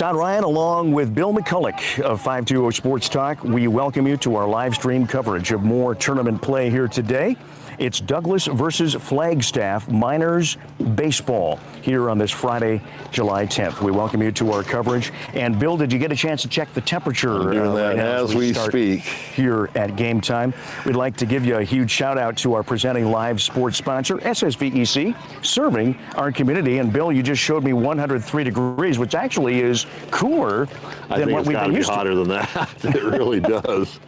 Todd Ryan along with Bill McCulloch of 520 Sports Talk. We welcome you to our live stream coverage of more tournament play here today. It's Douglas versus Flagstaff Miners Baseball here on this Friday, July 10th. We welcome you to our coverage. And Bill, did you get a chance to check the temperature? I'm doing that as we speak. Here at game time. We'd like to give you a huge shout out to our presenting live sports sponsor, SSVEC, serving our community. And Bill, you just showed me 103 degrees, which actually is cooler than what we've been used to. I think it's got to be hotter than that. It really does.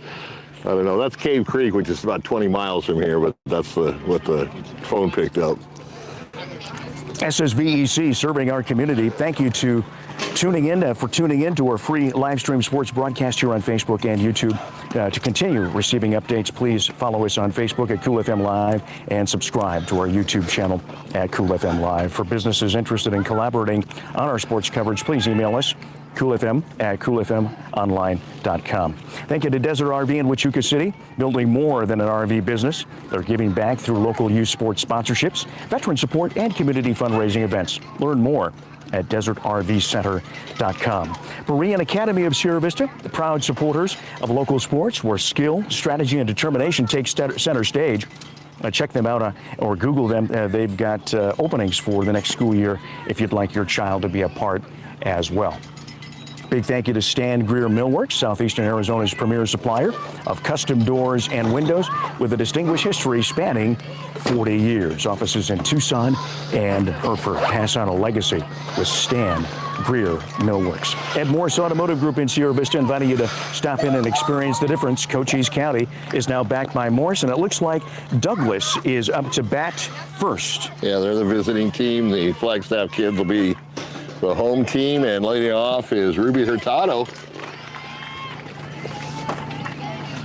I don't know. That's Cave Creek, which is about 20 miles from here, but that's what the phone picked up. SSVEC serving our community. Thank you to tuning in to our free live stream sports broadcast here on Facebook and YouTube. To continue receiving updates, please follow us on Facebook at Cool FM Live and subscribe to our YouTube channel at Cool FM Live. For businesses interested in collaborating on our sports coverage, please email us coolfm@coolfmonline.com. Thank you to Desert RV in Huachuca City, building more than an RV business. They're giving back through local youth sports sponsorships, veteran support, and community fundraising events. Learn more at desertrvcenter.com. BEREAN Academy of Sierra Vista, the proud supporters of local sports where skill, strategy, and determination take center stage. Check them out or Google them. They've got openings for the next school year if you'd like your child to be a part as well. Big thank you to Stan Greer Millworks, Southeastern Arizona's premier supplier of custom doors and windows with a distinguished history spanning 40 years. Offices in Tucson and Hereford. Pass on a legacy with Stan Greer Millworks. At MORSE Automotive Group in Sierra Vista, inviting you to stop in and experience the difference. Cochise County is now backed by MORSE, and it looks like Douglas is up to bat first. Yeah, they're the visiting team. The Flagstaff kids will be the home team, and leading off is Ruby Hurtado.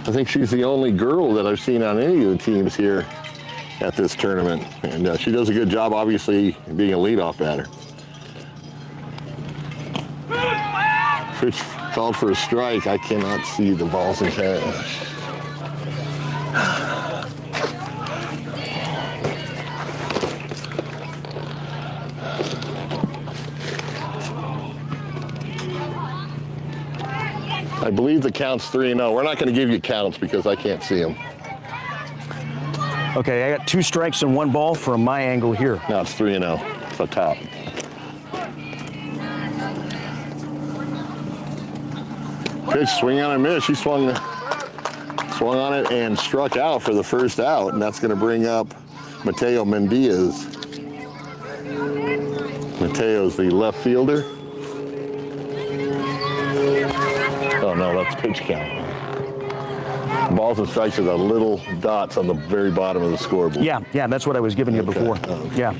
I think she's the only girl that I've seen on any of the teams here at this tournament, and she does a good job, obviously, being a leadoff batter. Pitch called for a strike. I cannot see the balls in hand. I believe the count's 3-0. We're not going to give you counts because I can't see them. Okay, I got 2 strikes and 1 ball from my angle here. No, it's 3-0. It's a top. Pitch, swing on and miss. She swung on it and struck out for the first out, and that's going to bring up Mateo Mendez. Mateo's the left fielder. Oh no, that's pitch count. Balls and strikes are the little dots on the very bottom of the scoreboard. Yeah, that's what I was giving you before. Okay. Yeah.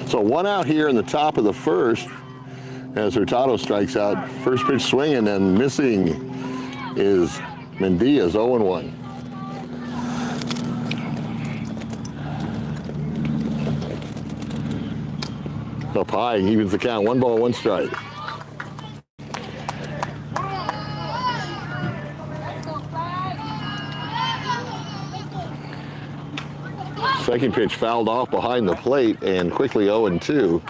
So 1 out here in the top of the first as Hurtado strikes out. First pitch swinging and missing is Mendez, 0-1. Up high, evens the count. 1 ball, 1 strike. Second pitch fouled off behind the plate and quickly 0-2.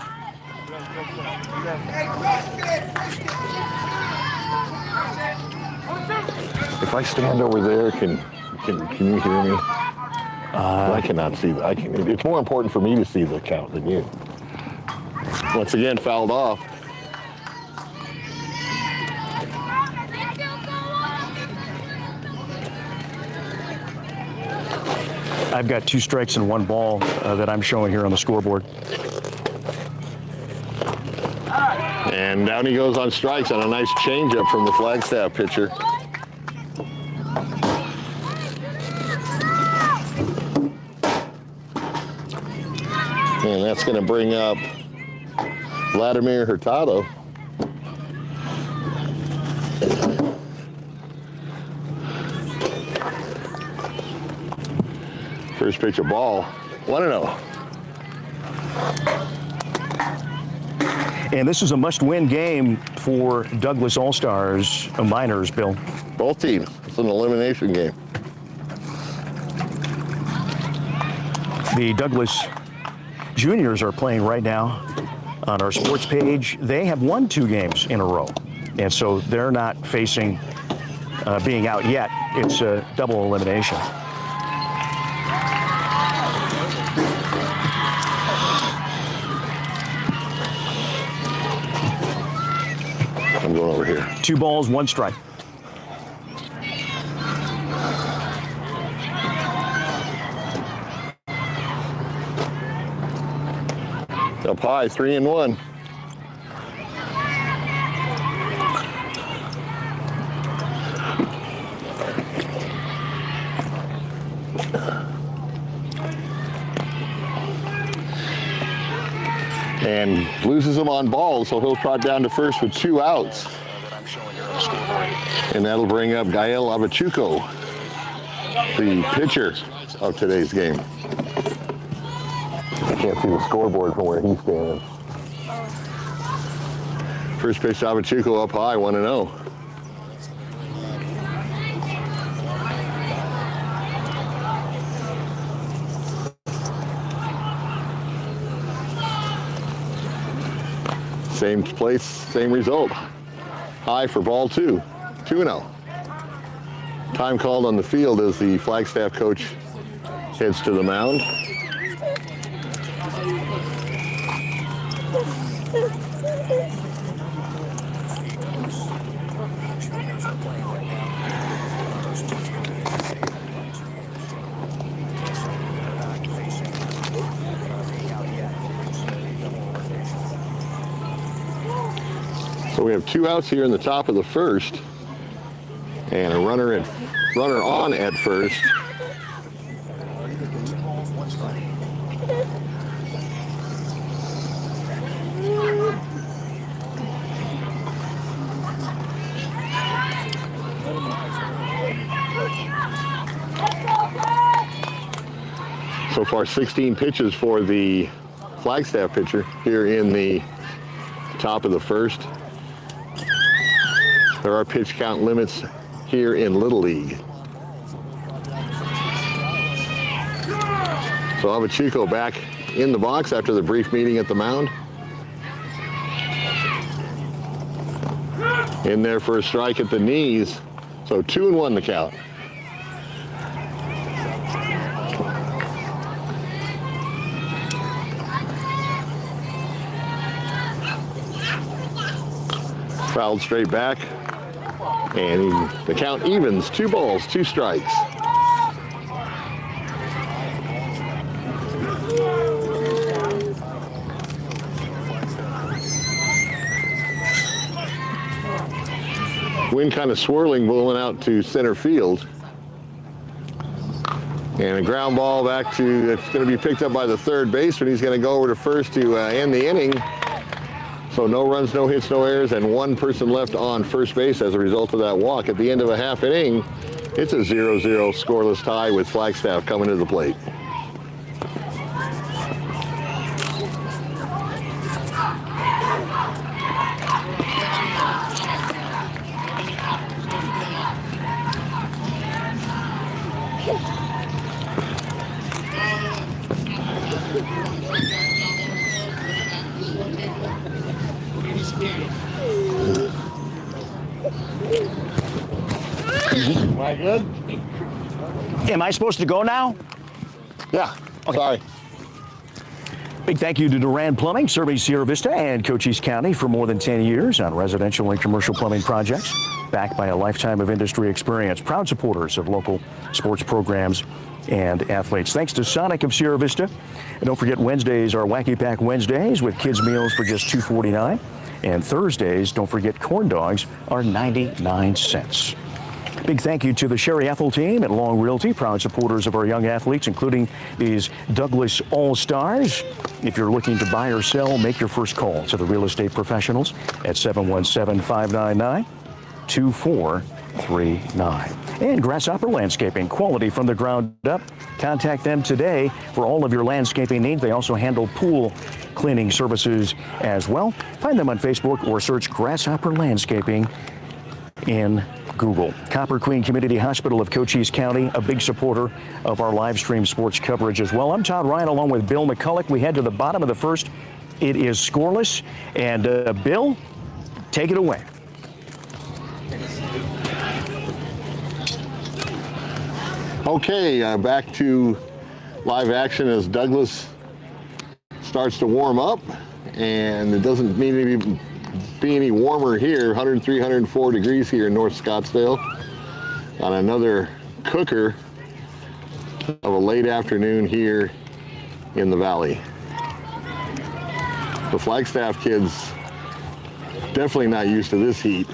If I stand over there, can you hear me? I cannot see that. It's more important for me to see the count than you. Once again, fouled off. I've got 2 strikes and 1 ball that I'm showing here on the scoreboard. And down he goes on strikes on a nice changeup from the Flagstaff pitcher. And that's going to bring up Vladimir Hurtado. First pitch, a ball, 1-0. And this is a must-win game for Douglas All-Stars Miners, Bill. Both teams. It's an elimination game. The Douglas Juniors are playing right now on our sports page, they have won 2 games in a row. And so they're not facing being out yet. It's a double elimination. I'm going over here. 2 balls, 1 strike. Up high, 3-1. And loses him on balls, so he'll trot down to first with 2 outs. And that'll bring up Gael Avachuco, the pitcher of today's game. I can't see the scoreboard from where he's standing. First pitch, Avachuco up high, 1-0. Same place, same result. High for ball 2, 2-0. Time called on the field as the Flagstaff coach heads to the mound. So we have 2 outs here in the top of the first, and a runner on at first. So far, 16 pitches for the Flagstaff pitcher here in the top of the first. There are pitch count limits here in Little League. So Avachuco back in the box after the brief meeting at the mound. In there for a strike at the knees. So 2-1 the count. Fouled straight back. And the count evens, 2 balls, 2 strikes. Wind kind of swirling, blowing out to center field. And a ground ball back to, it's going to be picked up by the third baseman. He's going to go over to first to end the inning. So no runs, no hits, no errors, and 1 person left on first base as a result of that walk. At the end of a half inning, it's a 0-0 scoreless tie with Flagstaff coming to the plate. Am I good? Am I supposed to go now? Yeah, Okay. Sorry. Big thank you to Duran Plumbing, serving Sierra Vista and Cochise County for more than 10 years on residential and commercial plumbing projects, backed by a lifetime of industry experience. Proud supporters of local sports programs and athletes. Thanks to Sonic of Sierra Vista. And don't forget, Wednesdays are Wacky Pack Wednesdays with kids' meals for just $2.49. And Thursdays, don't forget, corn dogs are 99 cents. Big thank you to the Sherry Ethel team at Long Realty, proud supporters of our young athletes, including these Douglas All-Stars. If you're looking to buy or sell, make your first call to the real estate professionals at 717-599-2439. And Grasshopper Landscaping, quality from the ground up. Contact them today for all of your landscaping needs. They also handle pool cleaning services as well. Find them on Facebook or search Grasshopper Landscaping in Google. Copper Queen Community Hospital of Cochise County, a big supporter of our live stream sports coverage as well. I'm Todd Ryan along with Bill McCulloch. We head to the bottom of the first. It is scoreless, and Bill, take it away. Okay, back to live action as Douglas starts to warm up, and it doesn't need to be any warmer here. 103, 104 degrees here in North Scottsdale on another cooker of a late afternoon here in the valley. The Flagstaff kids definitely not used to this heat,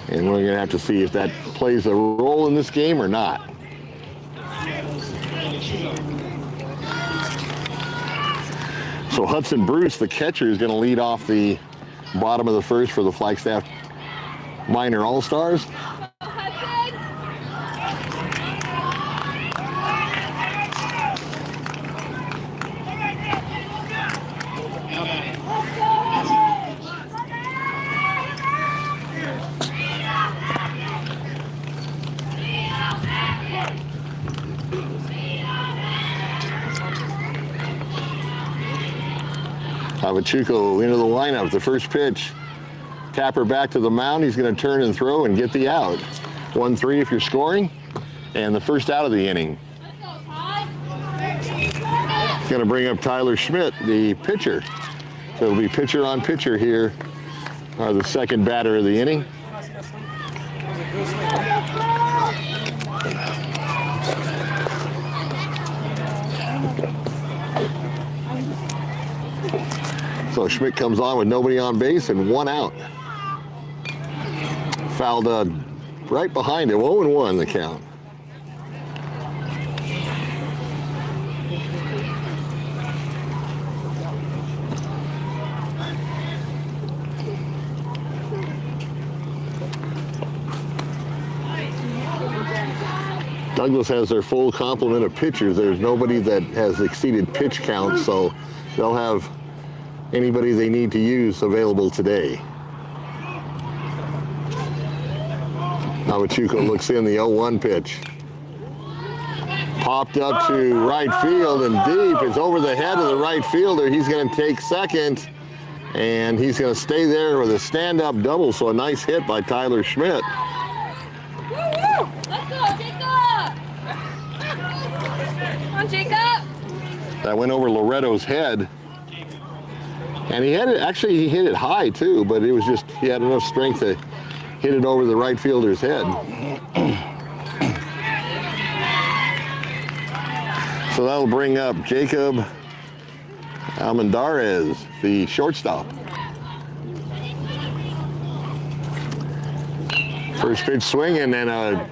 and we're gonna have to see if that plays a role in this game or not. So Hudson Bruce, the catcher, is gonna lead off the bottom of the first for the Flagstaff Minor All-Stars. Havachuco into the lineup. The first pitch, tapper back to the mound. He's going to turn and throw and get the out. 1-3 if you're scoring, and the first out of the inning. He's going to bring up Tyler Schmidt, the pitcher. So it'll be pitcher on pitcher here, the second batter of the inning. So Schmidt comes on with nobody on base and one out. Fouled right behind him, 0-1 the count. Douglas has their full complement of pitchers. There's nobody that has exceeded pitch count, so they'll have anybody they need to use available today. Havachuco looks in the 0-1 pitch. Popped up to right field and deep. It's over the head of the right fielder. He's going to take second, and he's going to stay there with a stand-up double, so a nice hit by Tyler Schmidt. Woo-woo! Let's go, Jacob! Come on, Jacob! That went over Loretto's head. And he had it, actually he hit it high too, but it was just, he had enough strength to hit it over the right fielder's head. So that'll bring up Jacob Almendarez, the shortstop. First pitch swinging and a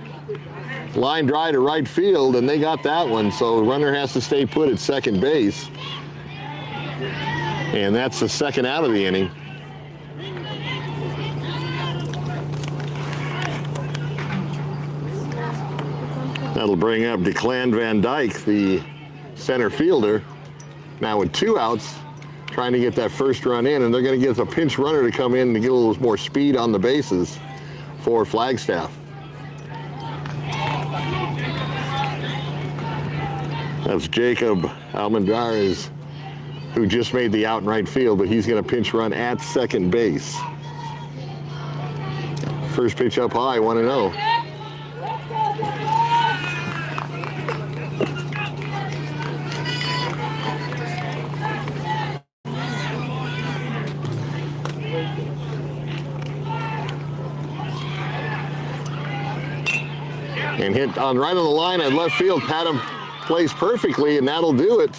line drive to right field, and they got that one, so the runner has to stay put at second base. And that's the second out of the inning. That'll bring up Declan Van Dyke, the center fielder, now with two outs, trying to get that first run in, and they're going to get a pinch runner to come in to get a little more speed on the bases for Flagstaff. That's Jacob Almendarez, who just made the out in right field, but he's going to pinch run at second base. First pitch up high, 1-0. And hit on right on the line at left field. Patton plays perfectly, and that'll do it,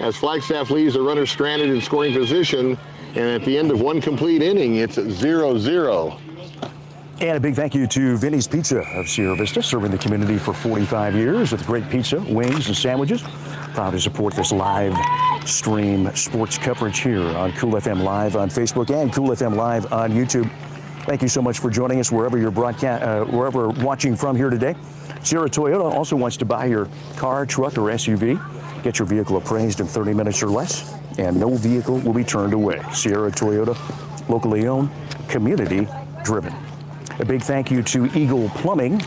as Flagstaff leaves a runner stranded in scoring position, and at the end of one complete inning, it's 0-0. And a big thank you to Vinny's Pizza of Sierra Vista, serving the community for 45 years with great pizza, wings, and sandwiches. Proud to support this live stream sports coverage here on Cool FM Live on Facebook and Cool FM Live on YouTube. Thank you so much for joining us wherever you're wherever watching from here today. Sierra Toyota also wants to buy your car, truck, or SUV. Get your vehicle appraised in 30 minutes or less, and no vehicle will be turned away. Sierra Toyota, locally owned, community driven. A big thank you to Eagle Plumbing,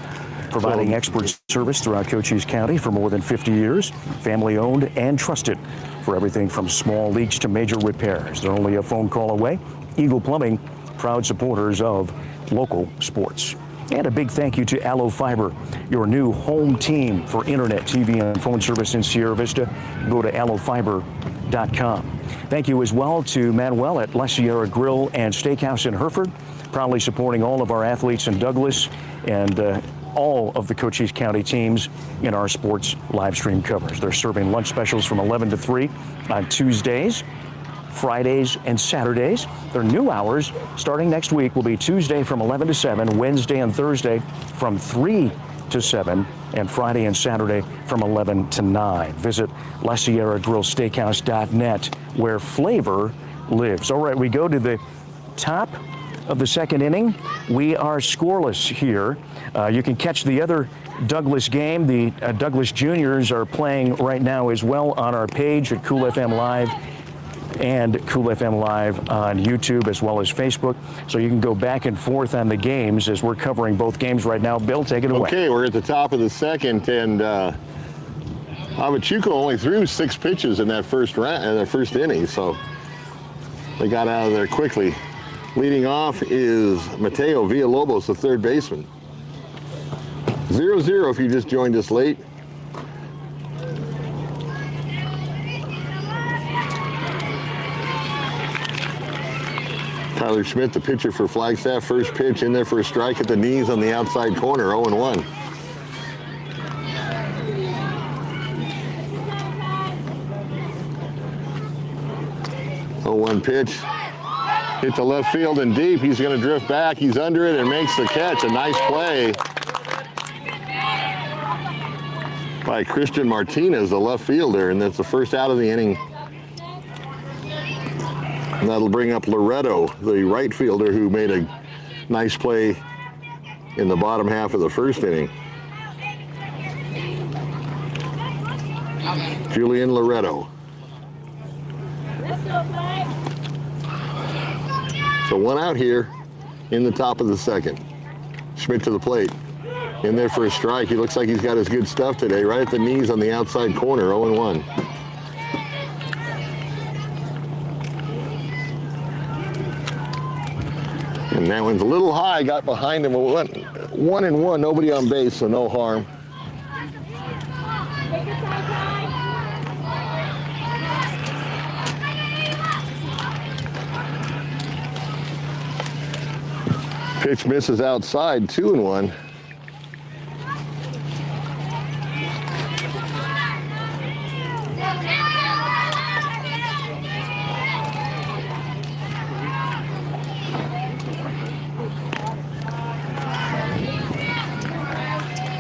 providing expert service throughout Cochise County for more than 50 years. Family owned and trusted. for everything from small leaks to major repairs. They're only a phone call away. Eagle Plumbing, proud supporters of local sports. And a big thank you to Allo Fiber, your new home team for internet, TV, and phone service in Sierra Vista. Go to allofiber.com. Thank you as well to Manuel at La Sierra Grill and Steakhouse in Hereford, proudly supporting all of our athletes in Douglas and all of the Cochise County teams in our sports live stream coverage. They're serving lunch specials from 11 to 3 on Tuesdays, Fridays, and Saturdays. Their new hours starting next week will be Tuesday from 11 to 7, Wednesday and Thursday from 3 to 7, and Friday and Saturday from 11 to 9. Visit LaSierraGrillSteakhouse.net, where flavor lives. All right, we go to the top of the second inning. We are scoreless here. You can catch the other Douglas game. The Douglas Juniors are playing right now as well on our page at Cool FM Live and Cool FM Live on YouTube as well as Facebook. So you can go back and forth on the games as we're covering both games right now. Bill, take it away. Okay, we're at the top of the second, and Avachuco only threw 6 pitches in that first inning, so they got out of there quickly. Leading off is Mateo Villalobos, the third baseman. 0-0 if you just joined us late. Tyler Schmidt, the pitcher for Flagstaff, first pitch in there for a strike at the knees on the outside corner, 0-1. Oh, 1 pitch. Hit to left field and deep. He's going to drift back. He's under it and makes the catch. A nice play by Christian Martinez, the left fielder, and that's the first out of the inning. And that'll bring up Loretto, the right fielder, who made a nice play in the bottom half of the first inning. Julian Loretto. So 1 out here in the top of the second. Schmidt to the plate. In there for a strike. He looks like he's got his good stuff today, right at the knees on the outside corner, 0-1. And that one's a little high, got behind him. 1-1, nobody on base, so no harm. Pitch misses outside, 2-1.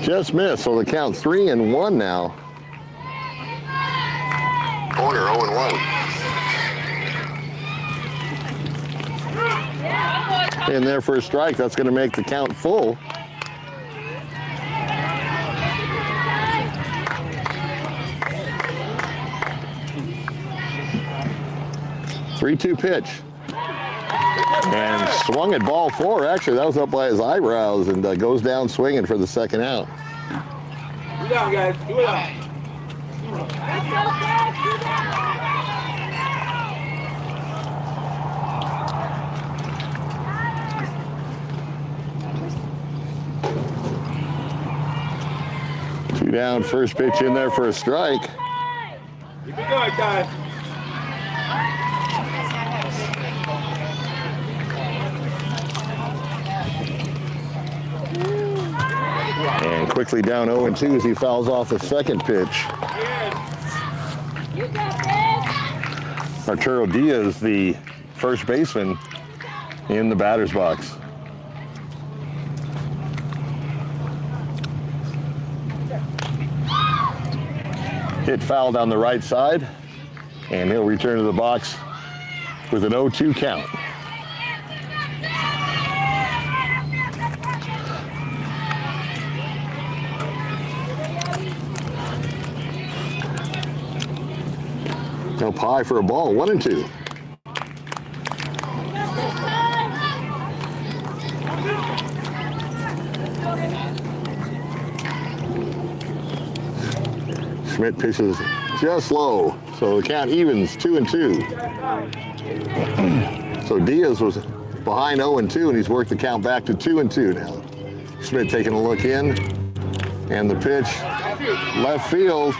Just missed, so the count 3-1 now. Corner 0-1. In there for a strike, that's going to make the count full. Three-two pitch. And swung at ball 4. Actually, that was up by his eyebrows, and goes down swinging for the second out. Two down, guys. 2 down. Two down, first pitch in there for a strike. Keep it going, guys. And quickly down 0-2 as he fouls off the second pitch. Arturo Diaz, the first baseman, in the batter's box. Hit foul down the right side, and he'll return to the box with an 0-2 count. Up high for a ball, 1-2. Schmidt pitches just low, So the count evens 2-2. So Diaz was behind 0-2, and he's worked the count back to 2-2 now. Schmidt taking a look in, and the pitch left field,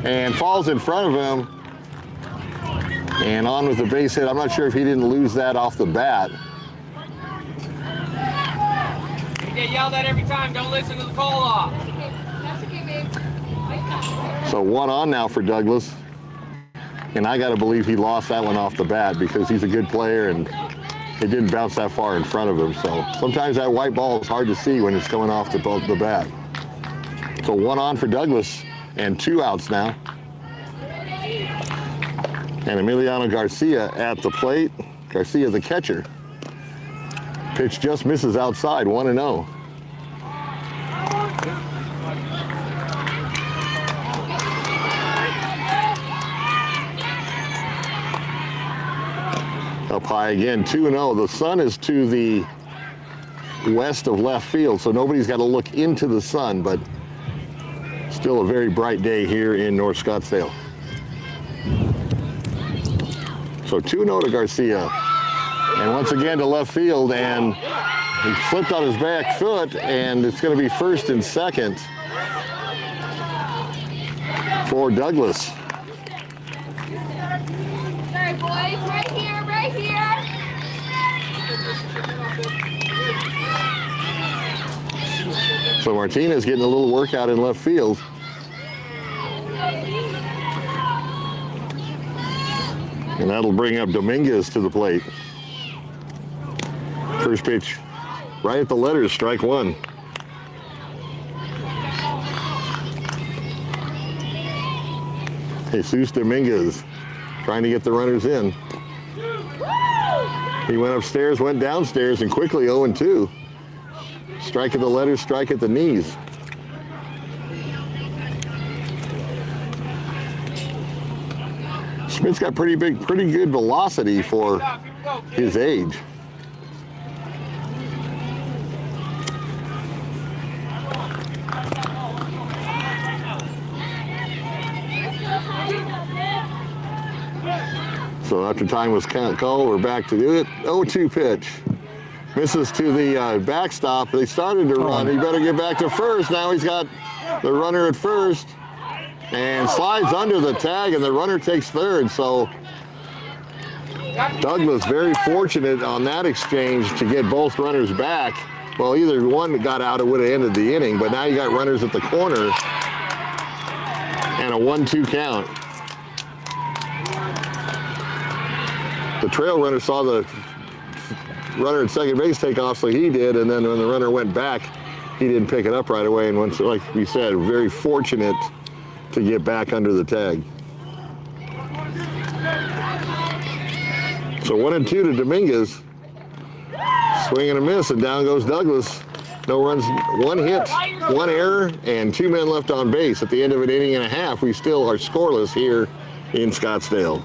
and falls in front of him, and on with the base hit. I'm not sure if he didn't lose that off the bat. You get yelled at every time, don't listen to the call off. That's okay, babe. So 1 on now for Douglas, and I got to believe he lost that one off the bat because he's a good player and it didn't bounce that far in front of him. So sometimes that white ball is hard to see when it's coming off the bat. So 1 on for Douglas and 2 outs now. And Emiliano Garcia at the plate. Garcia the catcher. Pitch just misses outside, 1-0. Up high again, 2-0. The sun is to the west of left field, so nobody's got to look into the sun, but still a very bright day here in North Scottsdale. So 2-0 to Garcia. And once again to left field, and he slipped on his back foot, and it's going to be first and second for Douglas. Sorry, boys. Right here, right here. So Martinez getting a little workout in left field. And that'll bring up Dominguez to the plate. First pitch right at the letters, strike 1. Jesus Dominguez trying to get the runners in. He went upstairs, went downstairs, and quickly 0-2. Strike at the letters, strike at the knees. Schmidt's got pretty good velocity for his age. So after time was called, we're back to do it. 0-2 pitch. Misses to the backstop. They started to run. He better get back to first. Now he's got the runner at first and slides under the tag, and the runner takes third. So Douglas very fortunate on that exchange to get both runners back. Well, either one got out, it would have ended the inning, but now you got runners at the corner and a 1-2 count. The trail runner saw the runner at second base take off, so he did, and then when the runner went back, he didn't pick it up right away, and once, like we said, very fortunate to get back under the tag. So 1-2 to Dominguez. Swing and a miss, and down goes Douglas. No runs, 1 hit, 1 error, and 2 men left on base. At the end of an inning and a half, we still are scoreless here in Scottsdale.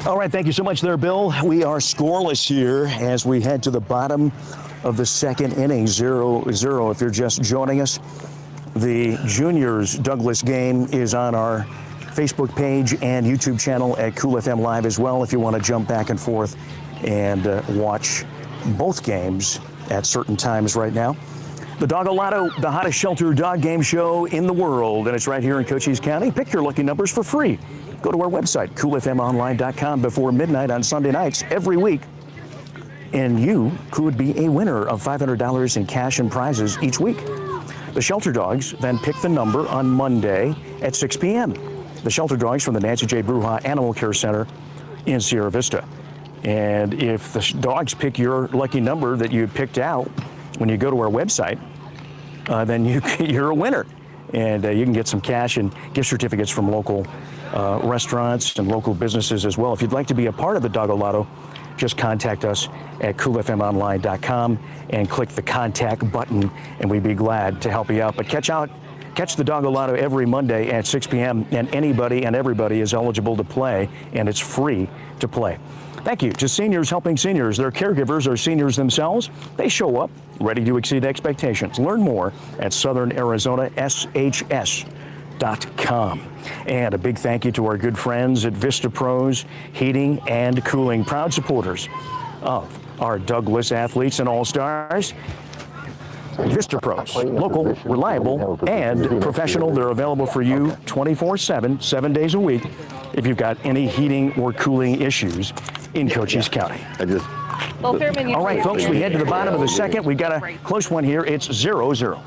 All right, thank you so much there, Bill. We are scoreless here as we head to the bottom of the second inning, 0-0. If you're just joining us, the juniors Douglas game is on our Facebook page and YouTube channel at Cool FM Live as well if you want to jump back and forth and watch both games at certain times right now. The Dog-O-Lotto, the hottest shelter dog game show in the world, and it's right here in Cochise County. Pick your lucky numbers for free. Go to our website, coolfmonline.com, before midnight on Sunday nights every week, and you could be a winner of $500 in cash and prizes each week. The Shelter Dogs then pick the number on Monday at 6 p.m. The Shelter Dogs from the Nancy J. Bruja Animal Care Center in Sierra Vista. And if the dogs pick your lucky number that you picked out when you go to our website, then you're a winner. And you can get some cash and gift certificates from local restaurants and local businesses as well. If you'd like to be a part of the Dog-O-Lotto, just contact us at coolfmonline.com and click the contact button, and we'd be glad to help you out. But catch the Dog-O-Lotto every Monday at 6 p.m., and anybody and everybody is eligible to play, and it's free to play. Thank you to Seniors Helping Seniors. Their caregivers are seniors themselves. They show up ready to exceed expectations. Learn more at Southern Arizona SHS BEREANACADEMY.com. And a big thank you to our good friends at Vista Pros Heating and Cooling, proud supporters of our Douglas athletes and all-stars. Vista Pros, local, reliable, and professional. They're available for you 24/7, 7 days a week, if you've got any heating or cooling issues in Cochise County. All right, folks, we head to the bottom of the second. We've got a close one here. It's 0-0.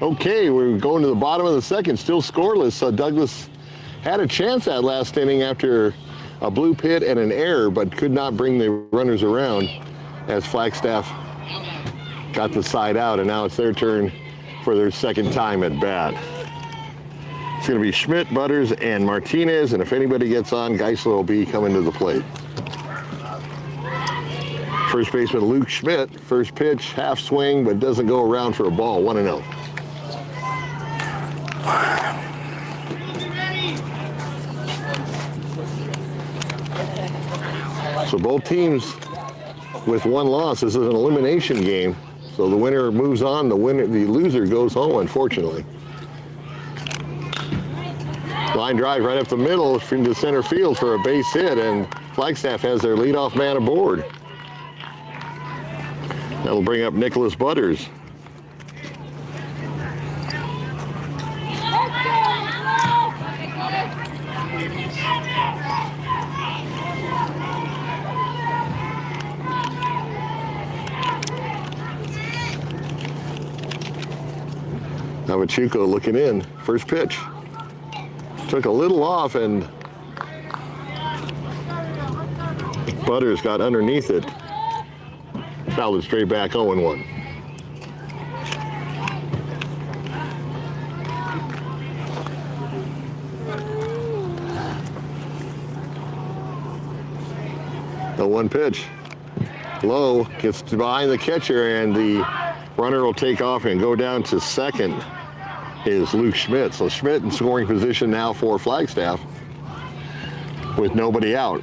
Okay, we're going to the bottom of the second, still scoreless. Douglas had a chance that last inning after a blue pit and an error, but could not bring the runners around as Flagstaff got the side out, and now it's their turn for their second time at bat. It's going to be Schmidt, Butters, and Martinez, and if anybody gets on, Geisler will be coming to the plate. First baseman Luke Schmidt, first pitch, half swing, but doesn't go around for a ball, 1-0. So both teams with one loss. This is an elimination game. So the winner moves on, the loser goes home, unfortunately. Line drive right up the middle into center field for a base hit, and Flagstaff has their leadoff man aboard. That'll bring up Nicholas Butters. Navachuco looking in, first pitch. Took a little off and Butters got underneath it. Fouled it straight back, 0-1. The 1 pitch. Low gets behind the catcher, and the runner will take off and go down to second is Luke Schmidt. So Schmidt in scoring position now for Flagstaff with nobody out.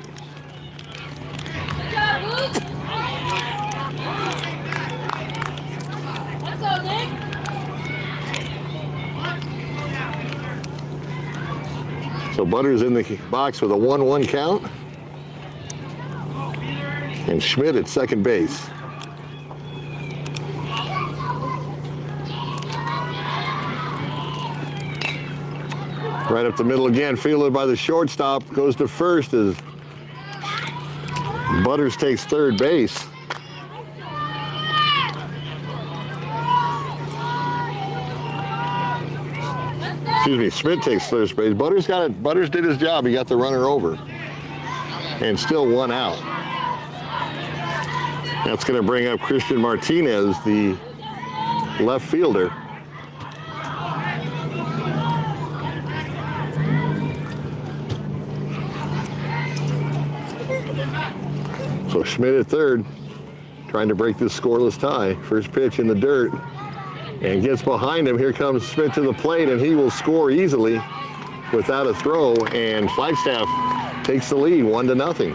So Butters in the box with a 1-1 count. And Schmidt at second base. Right up the middle again, fielded by the shortstop, goes to first as Butters takes third base. Excuse me, Schmidt takes third base. Butters did his job, he got the runner over. And still 1 out. That's going to bring up Christian Martinez, the left fielder. So Schmidt at third, trying to break this scoreless tie. First pitch in the dirt, and gets behind him. Here comes Schmidt to the plate, and he will score easily without a throw, and Flagstaff takes the lead, 1-0.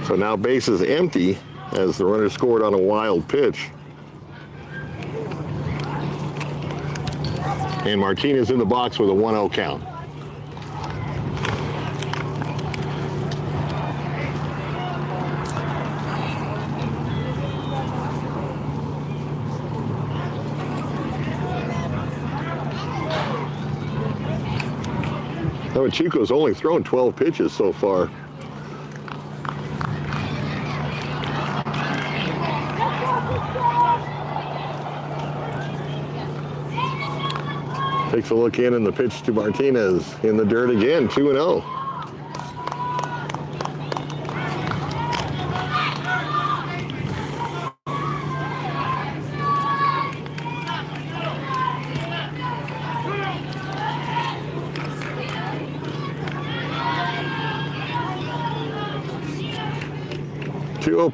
So now base is empty as the runner scored on a wild pitch. And Martinez in the box with a 1-0 count. Navachuco's only thrown 12 pitches so far. Takes a look in, and the pitch to Martinez in the dirt again, 2-0.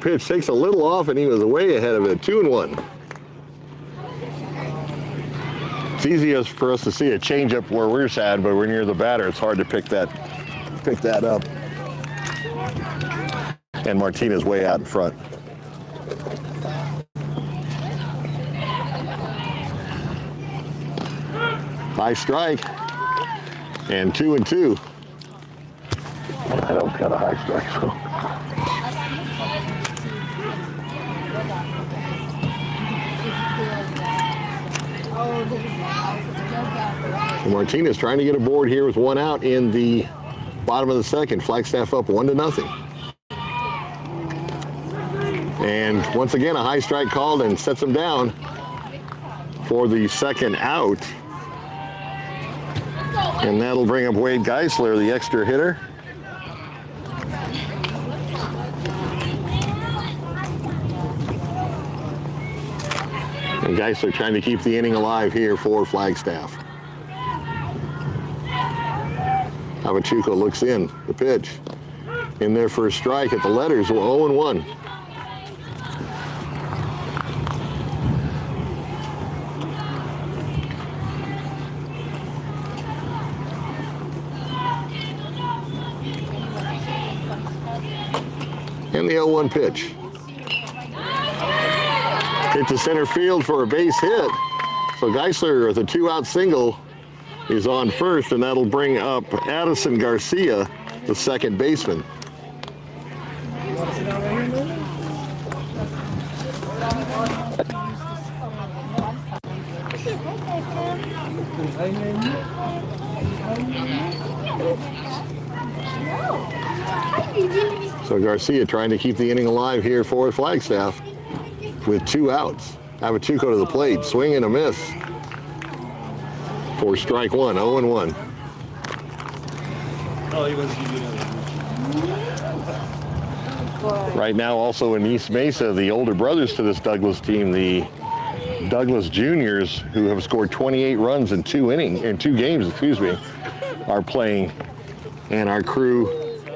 Pitch takes a little off, and he was way ahead of it, 2-1. It's easy for us to see a changeup where we're sad, but we're near the batter. It's hard to pick that up. And Martinez way out in front. High strike. And 2-2. I don't got a high strike, so. Martinez trying to get a board here with one out in the bottom of the second. Flagstaff up 1-0. And once again, a high strike called and sets him down for the second out. And that'll bring up Wade Geisler, the extra hitter. And Geisler trying to keep the inning alive here for Flagstaff. Havachuco looks in, the pitch. In there for a strike at the letters, 0-1. And the 0-1 pitch. Hit to center field for a base hit. So Geisler with a 2-out single is on first, and that'll bring up Addison Garcia, the second baseman. So Garcia trying to keep the inning alive here for Flagstaff with 2 outs. Havachuco to the plate, swing and a miss for strike one, 0-1. Right now also in East Mesa, the older brothers to this Douglas team, the Douglas Juniors, who have scored 28 runs in 2 games, are playing. And our crew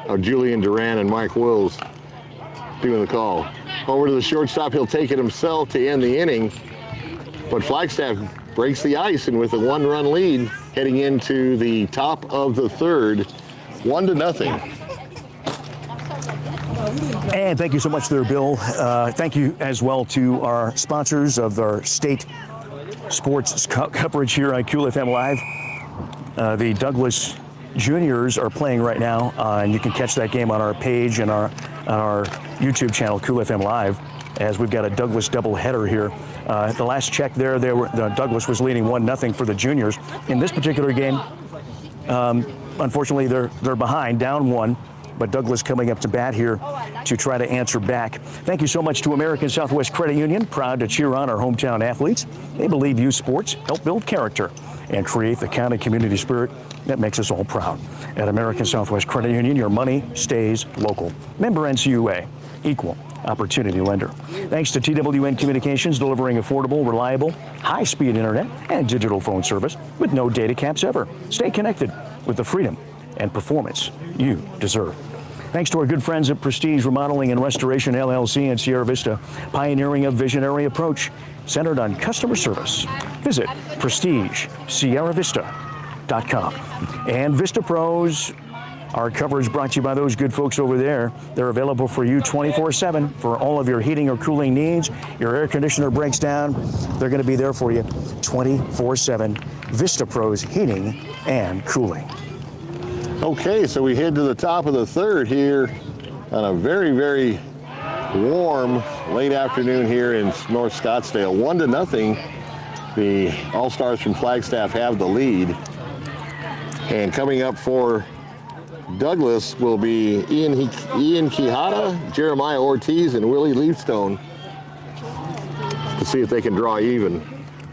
of Julian Duran and Mike Wills doing the call. Over to the shortstop, he'll take it himself to end the inning. But Flagstaff breaks the ice, and with a 1-run lead heading into the top of the third, 1-0. And thank you so much there, Bill. Thank you as well to our sponsors of our state sports coverage here on Cool FM Live. The Douglas Juniors are playing right now, and you can catch that game on our page and on our YouTube channel, Cool FM Live, as we've got a Douglas doubleheader here. At the last check there, Douglas was leading 1-0 for the Juniors. In this particular game, unfortunately, they're behind, down 1. But Douglas coming up to bat here to try to answer back. Thank you so much to American Southwest Credit Union, proud to cheer on our hometown athletes. They believe youth sports help build character and create the kind of community spirit that makes us all proud. At American Southwest Credit Union, your money stays local. Member NCUA, equal opportunity lender. Thanks to TWN Communications, delivering affordable, reliable, high-speed internet and digital phone service with no data caps ever. Stay connected with the freedom and performance you deserve. Thanks to our good friends at Prestige Remodeling and Restoration LLC in Sierra Vista, pioneering a visionary approach centered on customer service. Visit prestigesierravista.com. And Vista Pros, our coverage brought to you by those good folks over there. They're available for you 24/7 for all of your heating or cooling needs. Your air conditioner breaks down, they're going to be there for you 24/7. Vista Pros Heating and Cooling. Okay, so we head to the top of the third here on a very, very warm late afternoon here in North Scottsdale. 1-0. The All-Stars from Flagstaff have the lead. And coming up for Douglas will be Ian Quijada, Jeremiah Ortiz, and Willie Leafstone to see if they can draw even.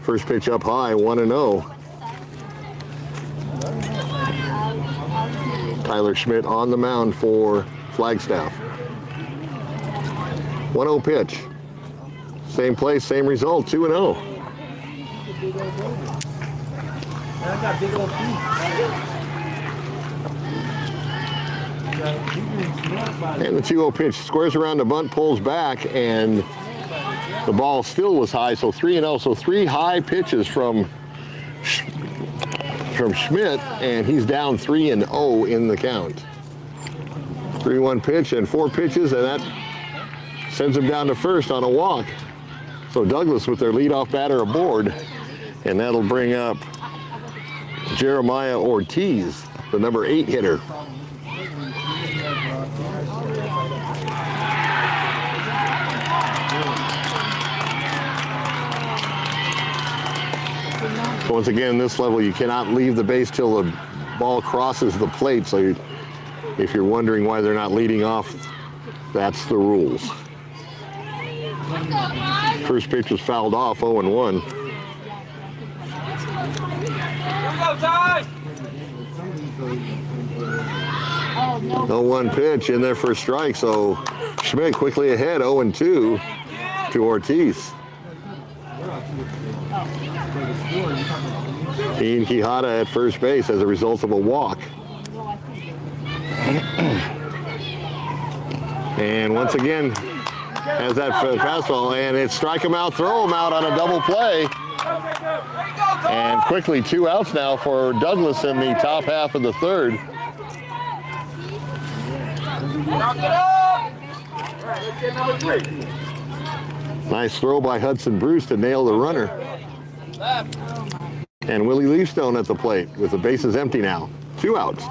First pitch up high, 1-0. Tyler Schmidt on the mound for Flagstaff. 1-0 pitch. Same place, same result, 2-0. And the 2-0 pitch squares around the bunt, pulls back, and the ball still was high, so 3-0. So 3 high pitches from from Schmidt, and he's down 3-0 in the count. 3-1 pitch and 4 pitches, and that sends him down to first on a walk. So Douglas with their leadoff batter aboard, and that'll bring up Jeremiah Ortiz, the number 8 hitter. Once again, this level, you cannot leave the base till the ball crosses the plate. So if you're wondering why they're not leading off, that's the rules. First pitch was fouled off, 0-1. Here we go, Ty! 0-1 pitch in there for a strike. So Schmidt quickly ahead, 0-2 to Ortiz. Ian Quijada at first base as a result of a walk. And once again, has that fastball, and it's strike him out, throw him out on a double play. And quickly 2 outs now for Douglas in the top half of the third. Knock it up! All right, let's get number 3. Nice throw by Hudson Bruce to nail the runner. And Willie Leafstone at the plate with the bases empty now. 2 outs.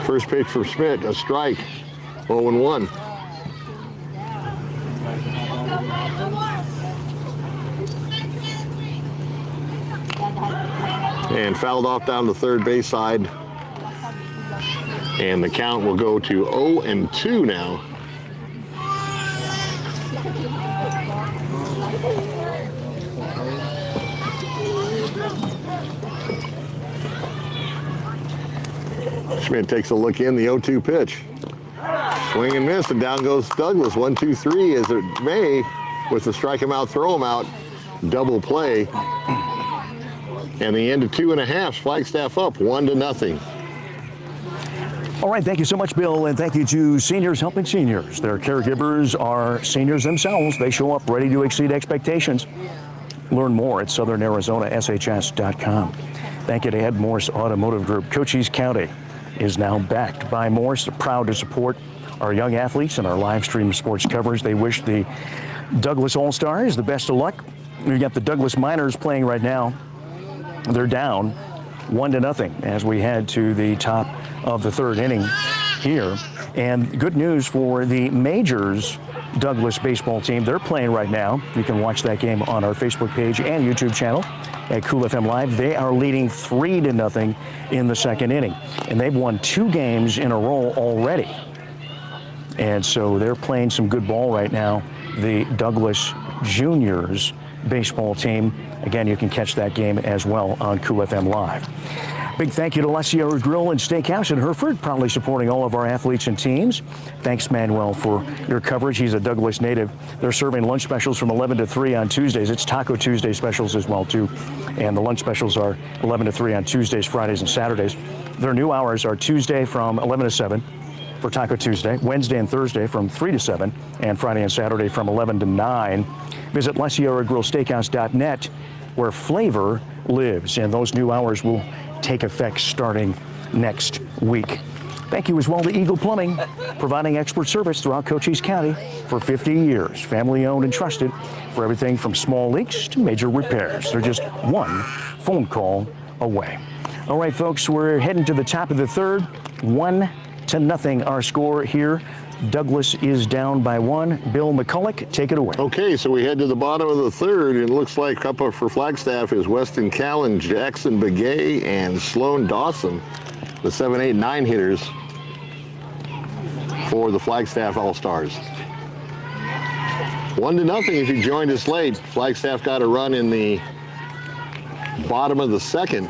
First pitch for Schmidt, a strike, 0-1. And fouled off down the third base side. And the count will go to 0-2 now. Schmidt takes a look in, the 0-2 pitch. Swing and miss, and down goes Douglas. 1-2-3 as it may, with the strike him out, throw him out, double play. And the end of 2.5, Flagstaff up 1-0. All right, thank you so much, Bill, and thank you to Seniors Helping Seniors. Their caregivers are seniors themselves. They show up ready to exceed expectations. Learn more at southernArizonaSHS.com. Thank you to Ed MORSE Automotive Group. Cochise County is now backed by MORSE. They're proud to support our young athletes and our live stream sports coverage. They wish the Douglas All-Stars the best of luck. We've got the Douglas Miners playing right now. They're down 1-0 as we head to the top of the third inning here. And good news for the Majors Douglas baseball team. They're playing right now. You can watch that game on our Facebook page and YouTube channel at Cool FM Live. They are leading 3-0 in the second inning. And they've won 2 games in a row already. And so they're playing some good ball right now. The Douglas Juniors baseball team. Again, you can catch that game as well on Cool FM Live. Big thank you to La Sierra Grill and Steakhouse in Hereford, proudly supporting all of our athletes and teams. Thanks, Manuel, for your coverage. He's a Douglas native. They're serving lunch specials from 11 to 3 on Tuesdays. It's Taco Tuesday specials as well, too. And the lunch specials are 11 to 3 on Tuesdays, Fridays, and Saturdays. Their new hours are Tuesday from 11 to 7 for Taco Tuesday, Wednesday and Thursday from 3 to 7, and Friday and Saturday from 11 to 9. Visit LaSierraGrillSteakhouse.net, where flavor lives, and those new hours will take effect starting next week. Thank you as well to Eagle Plumbing, providing expert service throughout Cochise County for 50 years. Family owned and trusted for everything from small leaks to major repairs. They're just one phone call away. All right, folks, we're heading to the top of the third. 1-0 our score here. Douglas is down by 1. Bill McCulloch, take it away. Okay, so we head to the bottom of the third, and it looks like up for Flagstaff is Weston Callan, Jackson Begay, and Sloan Dawson, the 7, 8, 9 hitters for the Flagstaff All-Stars. 1-0 if you joined us late. Flagstaff got a run in the bottom of the second.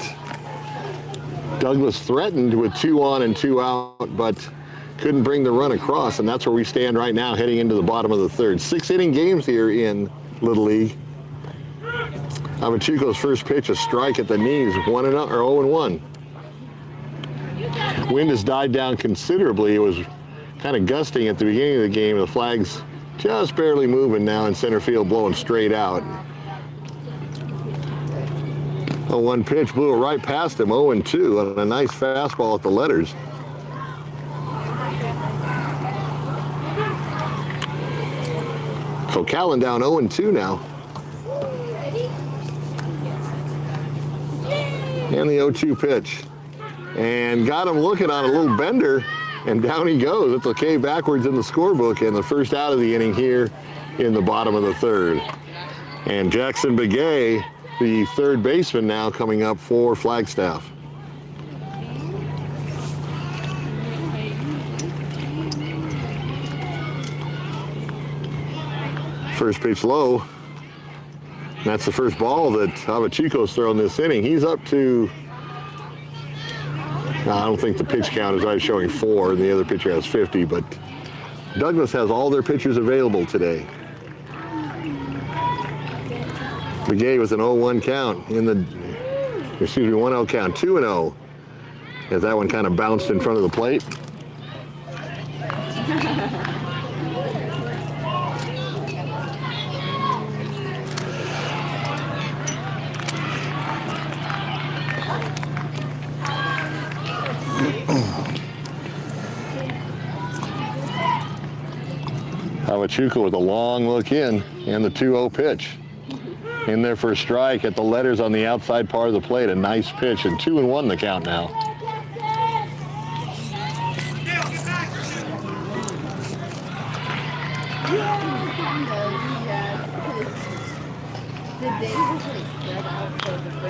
Douglas threatened with 2 on and 2 out, but couldn't bring the run across, and that's where we stand right now heading into the bottom of the third. 6-inning games here in Little League. Amachuco's first pitch, a strike at the knees, 0-1. Wind has died down considerably. It was kind of gusting at the beginning of the game. The flag's just barely moving now in center field, blowing straight out. 0-1 pitch, blew it right past him, 0-2 on a nice fastball at the letters. So Callan down 0-2 now. And the 0-2 pitch. And got him looking on a little bender, and down he goes. It's okay backwards in the scorebook, and the first out of the inning here in the bottom of the third. And Jackson Begay, the third baseman, now coming up for Flagstaff. First pitch low. That's the first ball that Havachico's thrown this inning. He's up to, I don't think the pitch count is already showing 4, and the other pitcher has 50, but Douglas has all their pitchers available today. Begay with an 0-1 count in the, 1-0 count, 2-0, as that one kind of bounced in front of the plate. Havachuca with a long look in, and the 2-0 pitch. In there for a strike at the letters on the outside part of the plate. A nice pitch, and 2-1 the count now.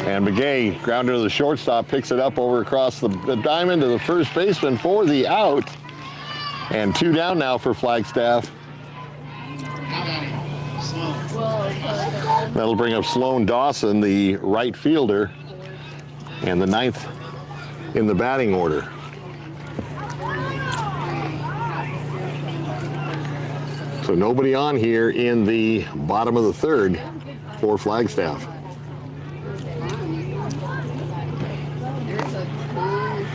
And Begay, grounder to the shortstop, picks it up over across the diamond to the first baseman for the out. And 2 down now for Flagstaff. That'll bring up Sloan Dawson, the right fielder, and the 9th in the batting order. So nobody on here in the bottom of the third for Flagstaff.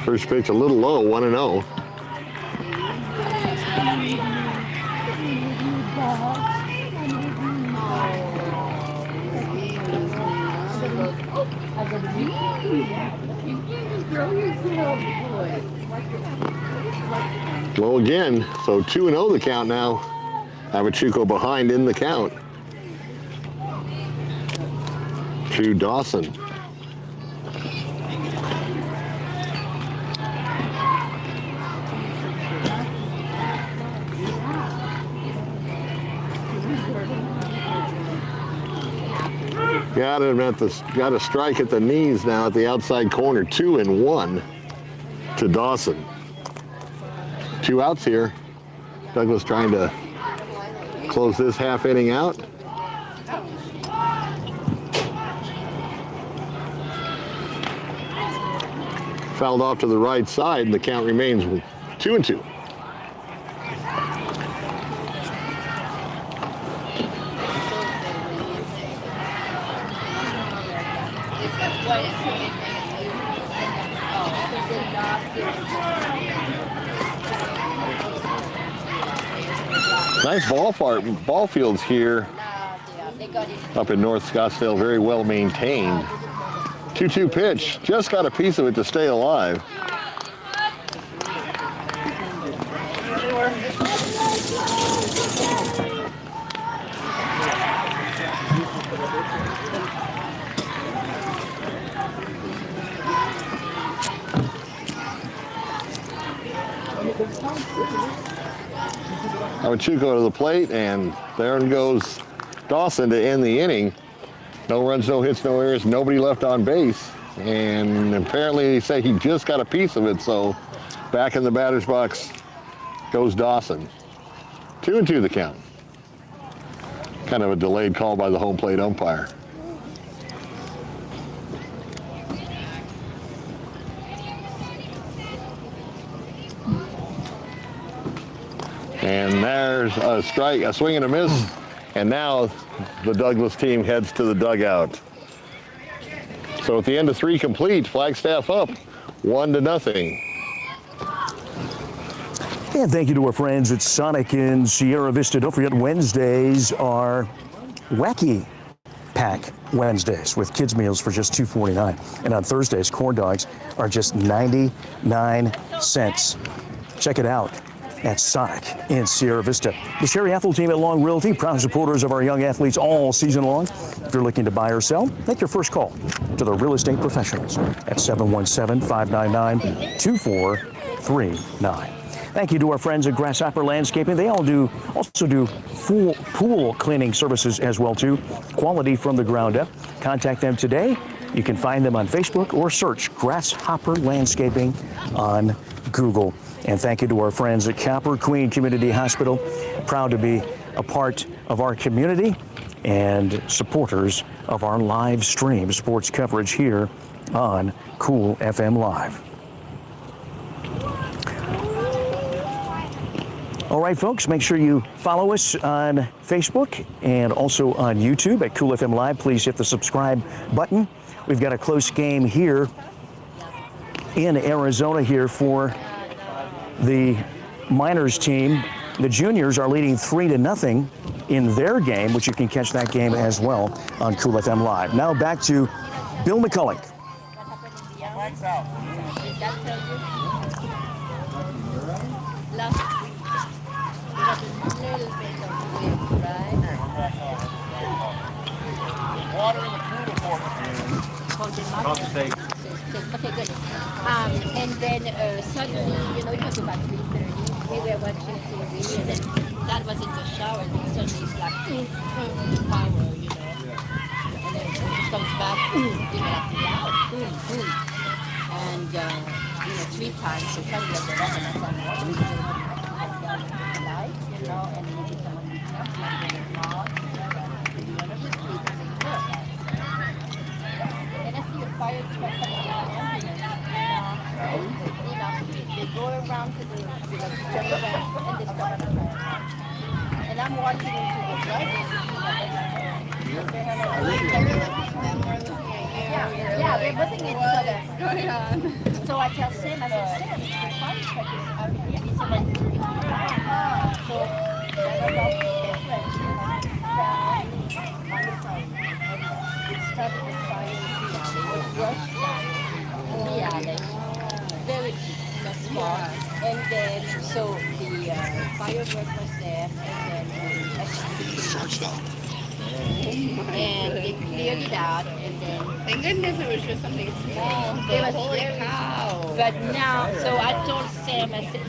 First pitch a little low, 1-0. Low again, so 2-0 the count now. Havachuco behind in the count. To Dawson. Got a strike at the knees now at the outside corner. 2-1 to Dawson. 2 outs here. Douglas trying to close this half inning out. Fouled off to the right side, and the count remains 2-2. Nice ball fields here up in North Scottsdale, very well maintained. 2-2 pitch, just got a piece of it to stay alive. Havachuco to the plate, and there goes Dawson to end the inning. No runs, no hits, no errors, nobody left on base. And apparently they say he just got a piece of it, so back in the batter's box goes Dawson. 2-2 the count. Kind of a delayed call by the home plate umpire. And there's a strike, a swing and a miss, and now the Douglas team heads to the dugout. So at the end of 3 complete, Flagstaff up 1-0. And thank you to our friends at Sonic in Sierra Vista. Don't forget, Wednesdays are wacky Pack Wednesdays with kids meals for just $2.49. And on Thursdays, corn dogs are just 99 cents. Check it out at Sonic in Sierra Vista. The Sherry Ethel team at Long Realty, proud supporters of our young athletes all season long. If you're looking to buy or sell, make your first call to the real estate professionals at 717-599-2439. Thank you to our friends at Grasshopper Landscaping. They also do full pool cleaning services as well too. Quality from the ground up. Contact them today. You can find them on Facebook or search Grasshopper Landscaping on Google. And thank you to our friends at Copper Queen Community Hospital. Proud to be a part of our community and supporters of our live stream sports coverage here on Cool FM Live. All right, folks, make sure you follow us on Facebook and also on YouTube at Cool FM Live. Please hit the subscribe button. We've got a close game here in Arizona here for the Miners team. The juniors are leading 3-0 in their game, which you can catch that game as well on Cool FM Live. Now back to Bill McCulloch. Water in the cooler for me. Okay, good. And then suddenly, it was about 3:30. We were watching TV, and then Dad was in the shower, and then suddenly it's like, power, And then he comes back, like loud, boom. And, 3 times, so suddenly I get up and I start watching the light, and maybe someone beats up, like the mom, and I see a fire truck coming down the ambulance. They go around to the turn around and they stop at the fire. And I'm walking into the driveway. Yeah, they're looking at each other. Going on. So I tell Sam, I said, Sam, the fire truck is out here. He said, like, so very small, and then so the firework was there, and they cleared it out, and then Thank goodness it was just something small. they was Holy very, cow. But now, so I told Sam, Sam said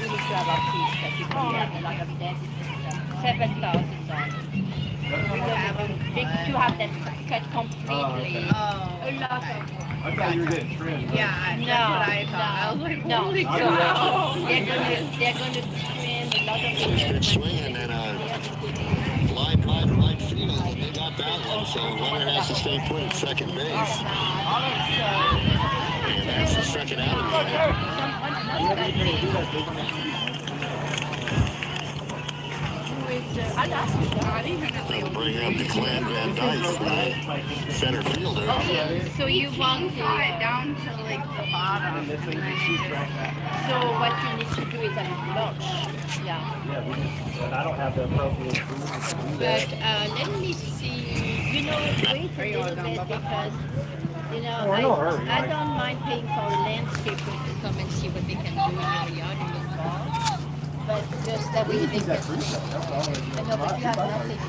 we need to have our fees, but you can have a lot of debt, $7,000. To have them cut completely. A lot of. I thought you were getting trimmed. Yeah, that's what I thought. I was like, holy cow. They're going to trim a lot of it. Swinging and line field. They got that one, so runner has to stay put at second base. And that's the second out of They'll bring up the Clan Van Dyke, the center fielder. So you want to Down to like the bottom. So what you need to do is a mulch. Yeah. But I don't have the appropriate. But let me see. Wait a little bit because I don't mind paying for landscapers to come and see what they can do in your yard in the fall. But just that we think that but you have nothing.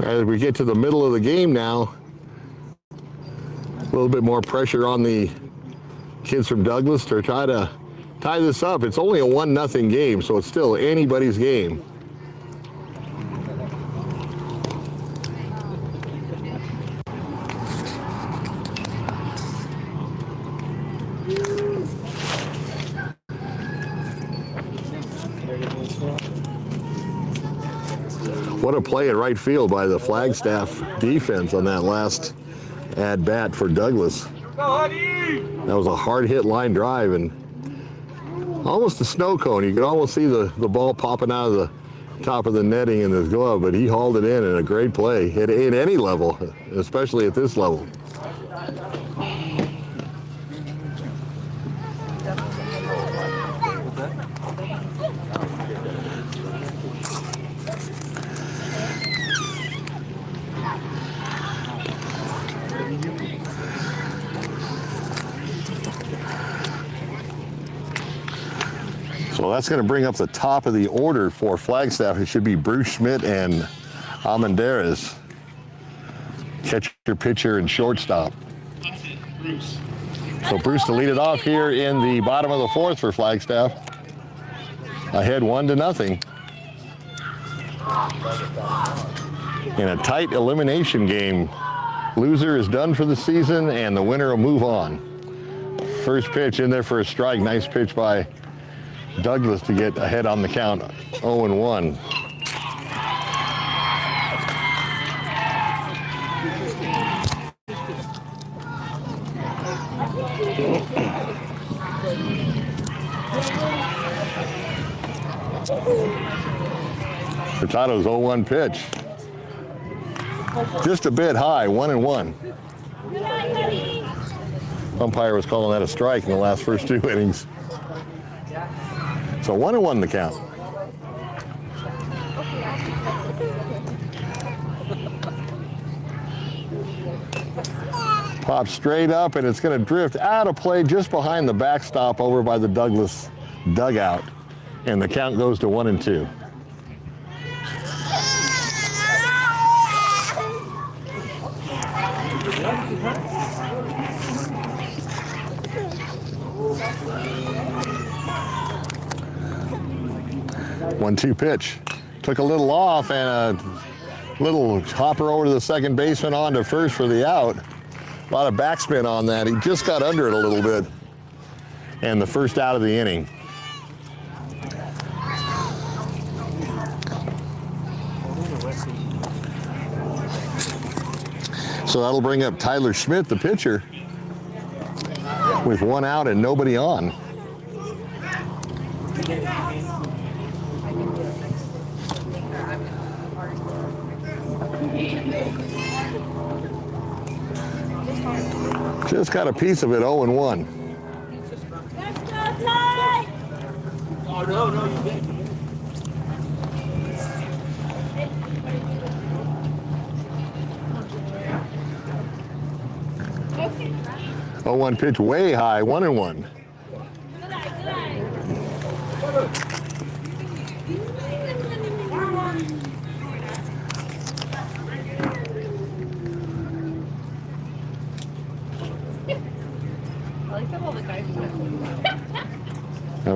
As we get to the middle of the game now, a little bit more pressure on the kids from Douglas to try to tie this up. It's only a 1-0 game, so it's still anybody's game. What a play at right field by the Flagstaff defense on that last at-bat for Douglas. That was a hard-hit line drive and almost a snow cone. You could almost see the ball popping out of the top of the netting in his glove, but he hauled it in a great play at any level, especially at this level. So that's going to bring up the top of the order for Flagstaff. It should be Bruce Schmidt and Almendarez. Catcher, pitcher, and shortstop. So Bruce to lead it off here in the bottom of the fourth for Flagstaff. Ahead 1-0. In a tight elimination game. Loser is done for the season and the winner will move on. First pitch in there for a strike. Nice pitch by Douglas to get ahead on the count, 0-1. Furtado's 0-1 pitch. Just a bit high, 1-1. Umpire was calling that a strike in the last first 2 innings. So 1-1 the count. Pops straight up and it's going to drift out of play just behind the backstop over by the Douglas dugout. And the count goes to 1-2. One-two pitch. Took a little off and a little hopper over to the second baseman on to first for the out. A lot of backspin on that. He just got under it a little bit. And the first out of the inning. So that'll bring up Tyler Schmidt, the pitcher, with 1 out and nobody on. Just got a piece of it, 0-1. Let's go play! Oh, no, you didn't. 0-1 pitch way high, 1-1.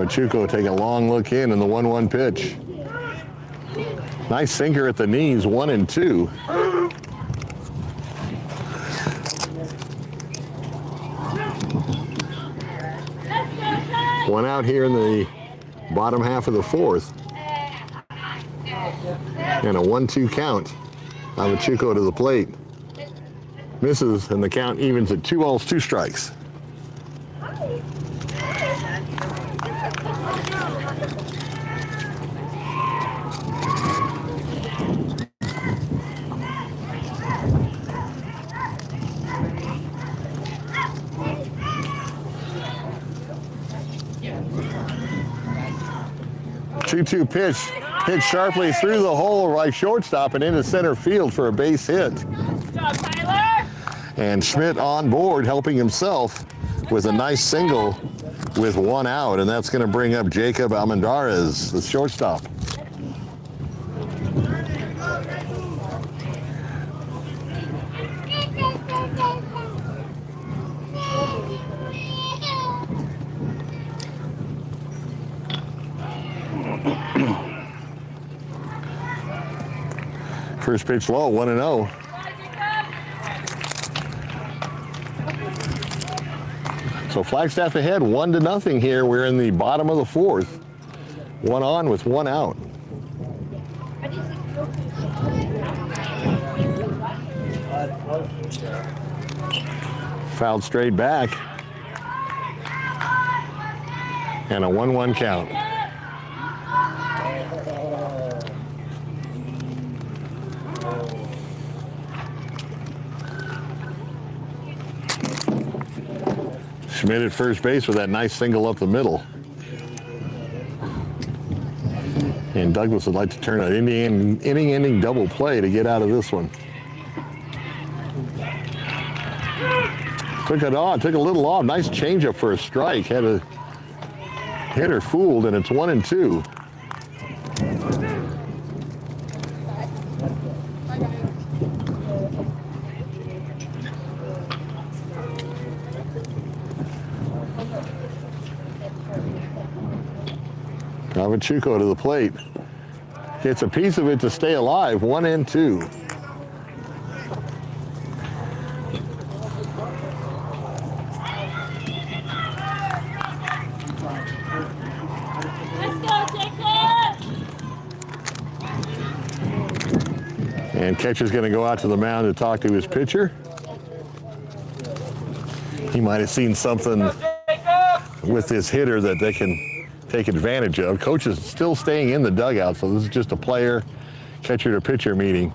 Chuko take a long look in the 1-1 pitch. Nice sinker at the knees, 1-2. One out here in the bottom half of the fourth. And a 1-2 count. Chuko to the plate. Misses, and the count evens at 2 balls, 2 strikes. 2-2 pitch, hit sharply through the hole by shortstop and into center field for a base hit. Good job, Tyler. And Schmidt on board, helping himself with a nice single with 1 out, and that's going to bring up Jacob Almendarez, the shortstop. First pitch low, 1-0. So Flagstaff ahead, 1-0 here. We're in the bottom of the fourth. One on with one out. Fouled straight back. And a 1-1 count. Schmidt at first base with that nice single up the middle. And Douglas would like to turn an inning-ending double play to get out of this one. Took it on, took a little off. Nice changeup for a strike. Had a hitter fooled, and it's 1-2. Avachuco to the plate. Gets a piece of it to stay alive. 1-2. And catcher's going to go out to the mound to talk to his pitcher. He might have seen something with this hitter that they can take advantage of. Coach is still staying in the dugout, so this is just a player catcher to pitcher meeting.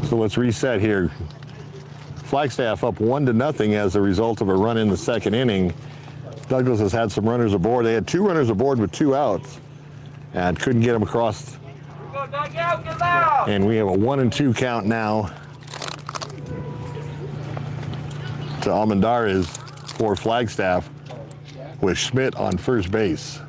So let's reset here. Flagstaff up 1-0 as a result of a run in the second inning. Douglas has had some runners aboard. They had 2 runners aboard with 2 outs and couldn't get them across. And we have a 1-2 count now to Almendarez for Flagstaff, with Schmidt on first base.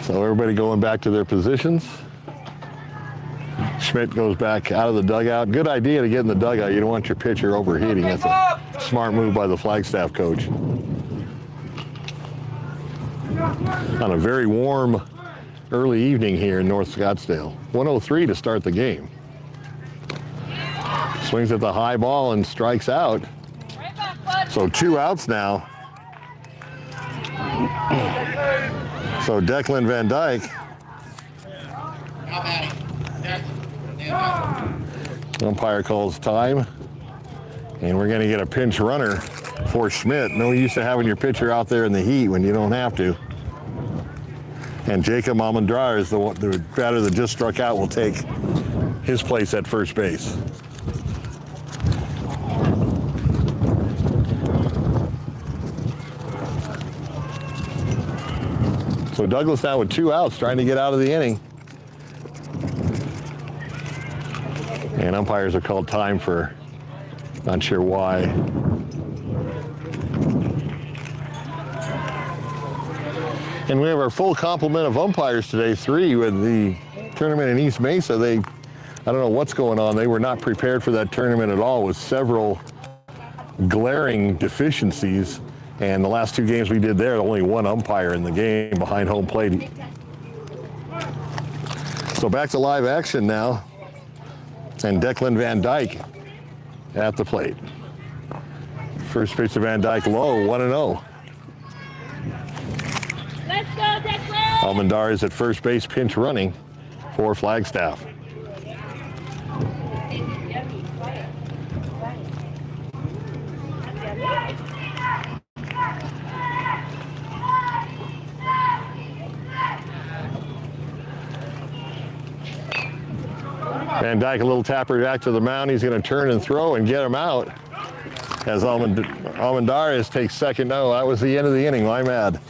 So everybody going back to their positions. Schmidt goes back out of the dugout. Good idea to get in the dugout. You don't want your pitcher overheating. That's a smart move by the Flagstaff coach. On a very warm early evening here in North Scottsdale. 1:03 to start the game. Swings at the high ball and strikes out. So 2 outs now. So Declan Van Dyke. Umpire calls time. And we're going to get a pinch runner for Schmidt. No use of having your pitcher out there in the heat when you don't have to. And Jacob Almendarez, the batter that just struck out, will take his place at first base. So Douglas now with 2 outs, trying to get out of the inning. And umpires are called time for, not sure why. And we have our full complement of umpires today, 3 with the tournament in East Mesa. I don't know what's going on. They were not prepared for that tournament at all, with several glaring deficiencies. And the last 2 games we did there, only 1 umpire in the game behind home plate. So back to live action now. And Declan Van Dyke at the plate. First pitch to Van Dyke low, 1-0. Let's go, Declan! Almendarez at first base, pinch running for Flagstaff. Van Dyke, a little tapper back to the mound. He's going to turn and throw and get him out as Almendarez takes second. No, that was the end of the inning. My mad.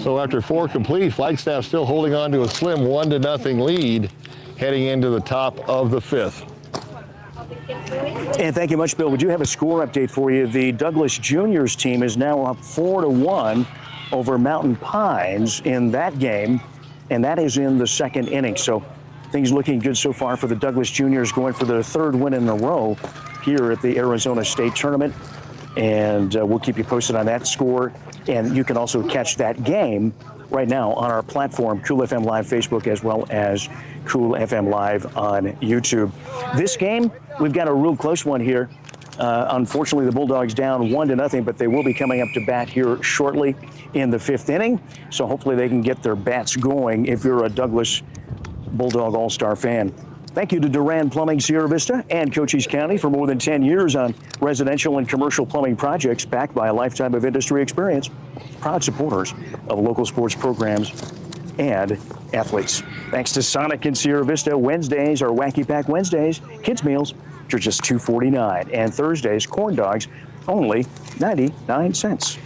So after 4 complete, Flagstaff still holding on to a slim 1-0 lead heading into the top of the 5th. And thank you much, Bill. We do have a score update for you. The Douglas Juniors team is now up 4-1 over Mountain Pines in that game, and that is in the second inning. So things looking good so far for the Douglas Juniors, going for their 3rd win in a row here at the Arizona State Tournament. And we'll keep you posted on that score. And you can also catch that game right now on our platform, Cool FM Live Facebook, as well as Cool FM Live on YouTube. This game, we've got a real close one here. Unfortunately, the Bulldogs down 1-0, but they will be coming up to bat here shortly in the 5th inning. So hopefully they can get their bats going if you're a Douglas Bulldog All-Star fan. Thank you to Duran Plumbing, Sierra Vista, and Cochise County for more than 10 years on residential and commercial plumbing projects backed by a lifetime of industry experience. Proud supporters of local sports programs and athletes. Thanks to Sonic in Sierra Vista, Wednesdays are Wacky Pack Wednesdays. Kids meals are just $2.49, and Thursdays, corn dogs, only 99 cents.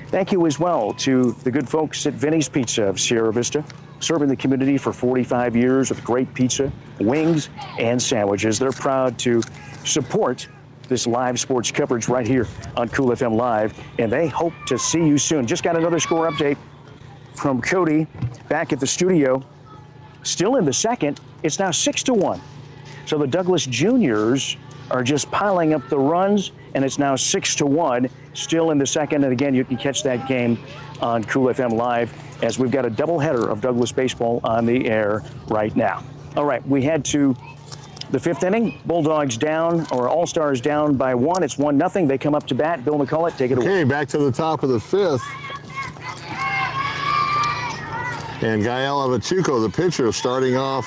Thank you as well to the good folks at Vinny's Pizza of Sierra Vista, serving the community for 45 years with great pizza, wings, and sandwiches. They're proud to support this live sports coverage right here on Cool FM Live, and they hope to see you soon. Just got another score update from Cody back at the studio. Still in the 2nd, it's now 6-1. So the Douglas Juniors are just piling up the runs, and it's now 6-1, still in the 2nd. And again, you can catch that game on Cool FM Live, as we've got a doubleheader of Douglas baseball on the air right now. All right, we head to the 5th inning. Bulldogs down, or All-Stars down by 1. It's 1-0. They come up to bat. Bill McCullough, take it away. Okay, back to the top of the 5th. And Gael Avachuco, the pitcher, starting off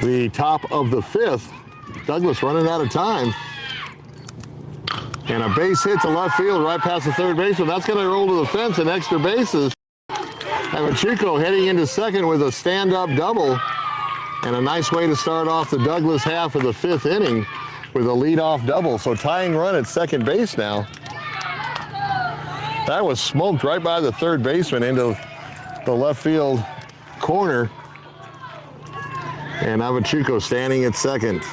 the top of the 5th. Douglas running out of time. And a base hit to left field right past the 3rd baseman. That's going to roll to the fence and extra bases. Avachuco heading into 2nd with a stand-up double. And a nice way to start off the Douglas half of the 5th inning with a leadoff double. So tying run at 2nd base now. That was smoked right by the 3rd baseman into the left field corner. And Avachuco standing at 2nd.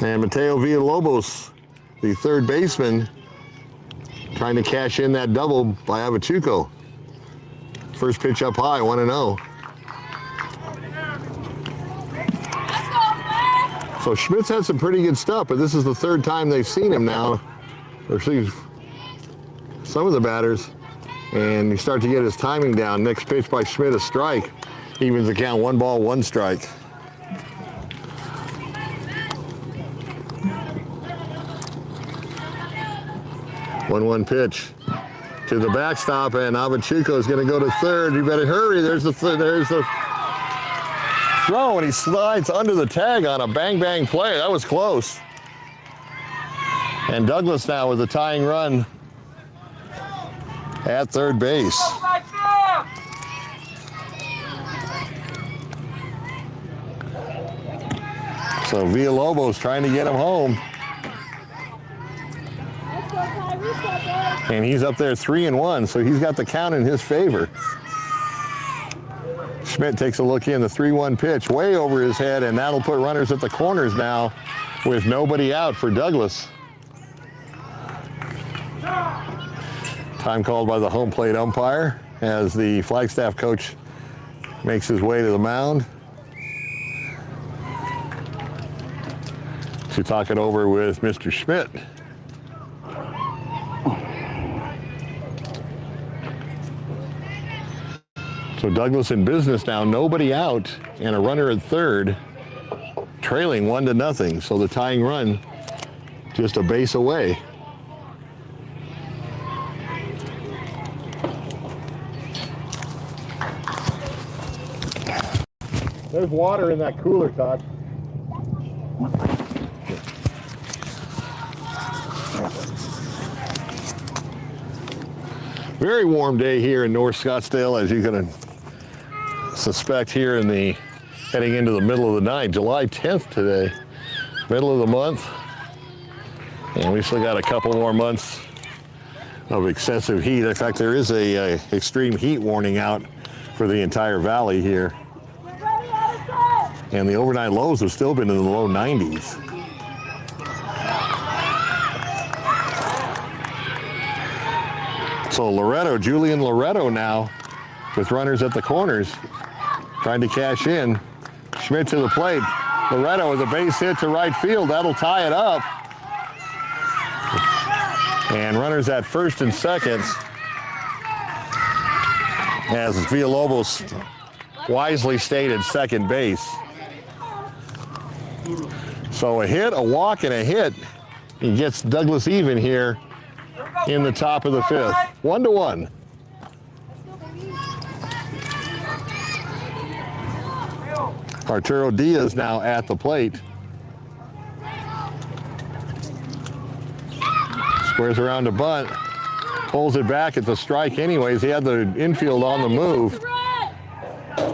And Mateo Villalobos, the 3rd baseman, trying to cash in that double by Avachuco. First pitch up high, 1-0. So Schmidt's had some pretty good stuff, but this is the 3rd time they've seen him now, or seen some of the batters, and you start to get his timing down. Next pitch by Schmidt, a strike. Evens the count, 1 ball, 1 strike. One pitch to the backstop, and Avachuco is going to go to 3rd. You better hurry. There's the throw, and he slides under the tag on a bang play. That was close. And Douglas now with a tying run at 3rd base. So Villalobos trying to get him home. And he's up there 3-1, so he's got the count in his favor. Schmidt takes a look in, the 3-1 pitch way over his head, and that'll put runners at the corners now with nobody out for Douglas. Time called by the home plate umpire as the Flagstaff coach makes his way to the mound to talk it over with Mr. Schmidt. So Douglas in business now, nobody out, and a runner at 3rd, trailing 1-0. So the tying run just a base away. There's water in that cooler, Todd. Very warm day here in North Scottsdale, as you can suspect here in the heading into the middle of the night. July 10th today, middle of the month, and we still got a couple more months of excessive heat. In fact, there is a extreme heat warning out for the entire valley here, and the overnight lows have still been in the low 90s. So Julian Loretto now with runners at the corners, trying to cash in. Schmidt to the plate. Loretta with a base hit to right field. That'll tie it up. And runners at first and second, as Villalobos wisely stated, second base. So a hit, a walk, and a hit. He gets Douglas even here in the top of the fifth. 1-1. Arturo Diaz now at the plate. Squares around to bunt. Pulls it back at the strike anyways. He had the infield on the move.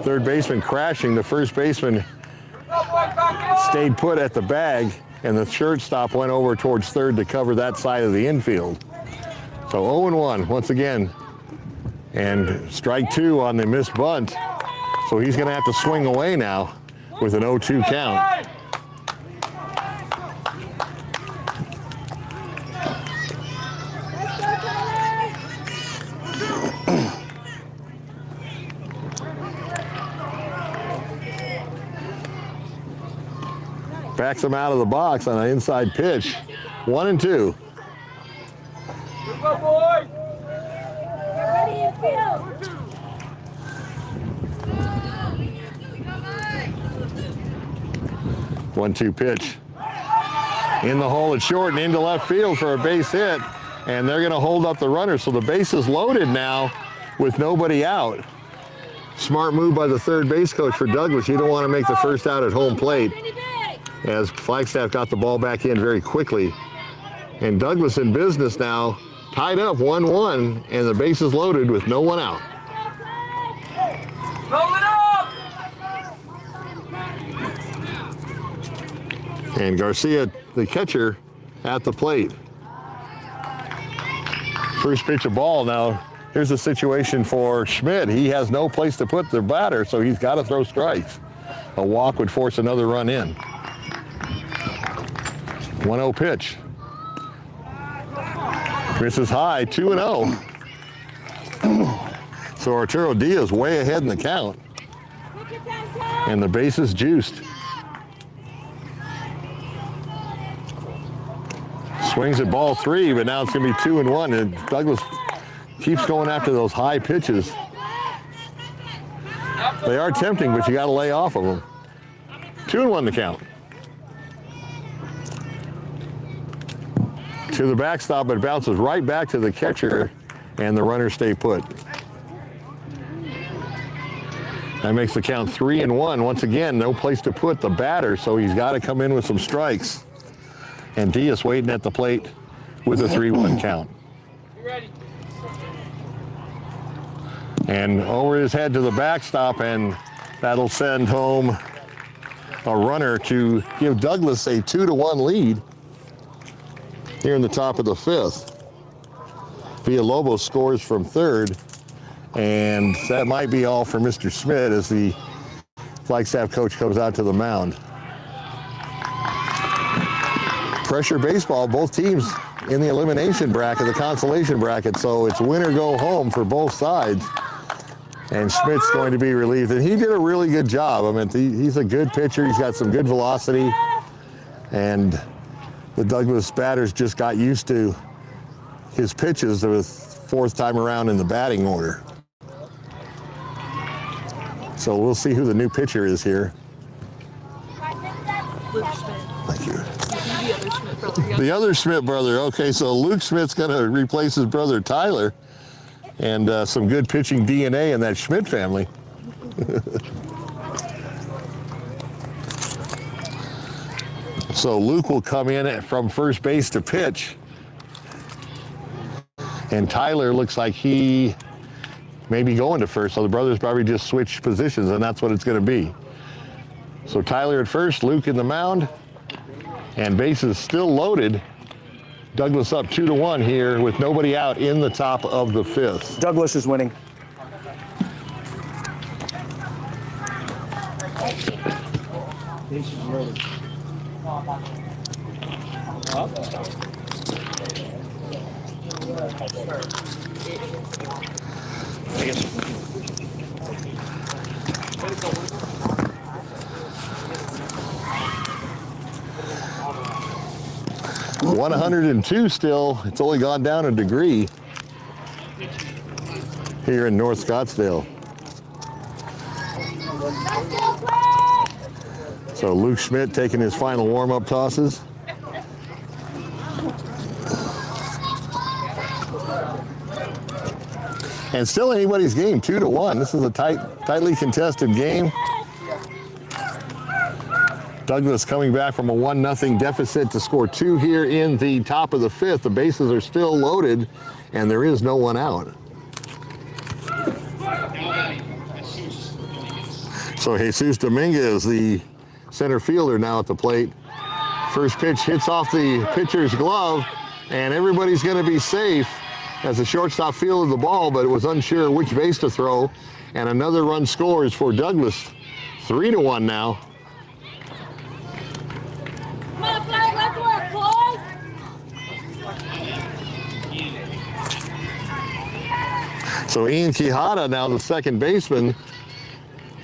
Third baseman crashing. The first baseman stayed put at the bag, and the shortstop went over towards third to cover that side of the infield. So 0-1 once again. And strike two on the missed bunt. So he's going to have to swing away now with an 0-2 count. Backs him out of the box on an inside pitch. 1-2. Go, boys! Get ready in field! 1-2 pitch. In the hole at short and into left field for a base hit. And they're going to hold up the runner. So the base is loaded now with nobody out. Smart move by the third base coach for Douglas. You don't want to make the first out at home plate, as Flagstaff got the ball back in very quickly. And Douglas in business now, tied up 1-1, and the base is loaded with no one out. Roll it up! And Garcia, the catcher, at the plate. First pitch of ball. Now, here's the situation for Schmidt. He has no place to put the batter, so he's got to throw strikes. A walk would force another run in. 1-0 pitch. Misses high, 2-0. So Arturo Diaz way ahead in the count. And the base is juiced. Swings at ball three, but now it's going to be 2-1. And Douglas keeps going after those high pitches. They are tempting, but you got to lay off of them. 2-1 the count. To the backstop, but it bounces right back to the catcher, and the runners stay put. That makes the count 3-1. Once again, no place to put the batter, so he's got to come in with some strikes. And Diaz waiting at the plate with a 3-1 count. And over his head to the backstop, and that'll send home a runner to give Douglas a 2-1 lead here in the top of the fifth. Villalobos scores from third, and that might be all for Mr. Schmidt as the Flagstaff coach comes out to the mound. Pressure baseball, both teams in the elimination bracket, the consolation bracket, so it's win or go home for both sides. And Schmidt's going to be relieved, and he did a really good job. I mean, he's a good pitcher. He's got some good velocity, and the Douglas batters just got used to his pitches the fourth time around in the batting order. So we'll see who the new pitcher is here. Thank you. The other Schmidt brother. Okay, so Luke Schmidt's going to replace his brother Tyler, and some good pitching DNA in that Schmidt family. So Luke will come in from first base to pitch. And Tyler looks like he may be going to first. So the brothers probably just switched positions, and that's what it's going to be. So Tyler at first, Luke in the mound, and bases still loaded. Douglas up 2-1 here with nobody out in the top of the fifth. Douglas is winning. 102 still. It's only gone down a degree here in North Scottsdale. So Luke Schmidt taking his final warm-up tosses. And still anybody's game, 2-1. This is a tightly contested game. Douglas coming back from a 1-0 deficit to score 2 here in the top of the 5th. The bases are still loaded, and there is no one out. So Jesus Dominguez, the center fielder, now at the plate. First pitch hits off the pitcher's glove, and everybody's going to be safe as the shortstop fielded the ball, but it was unsure which base to throw. And another run scores for Douglas. 3-1 now. So Ian Quijada, now the second baseman,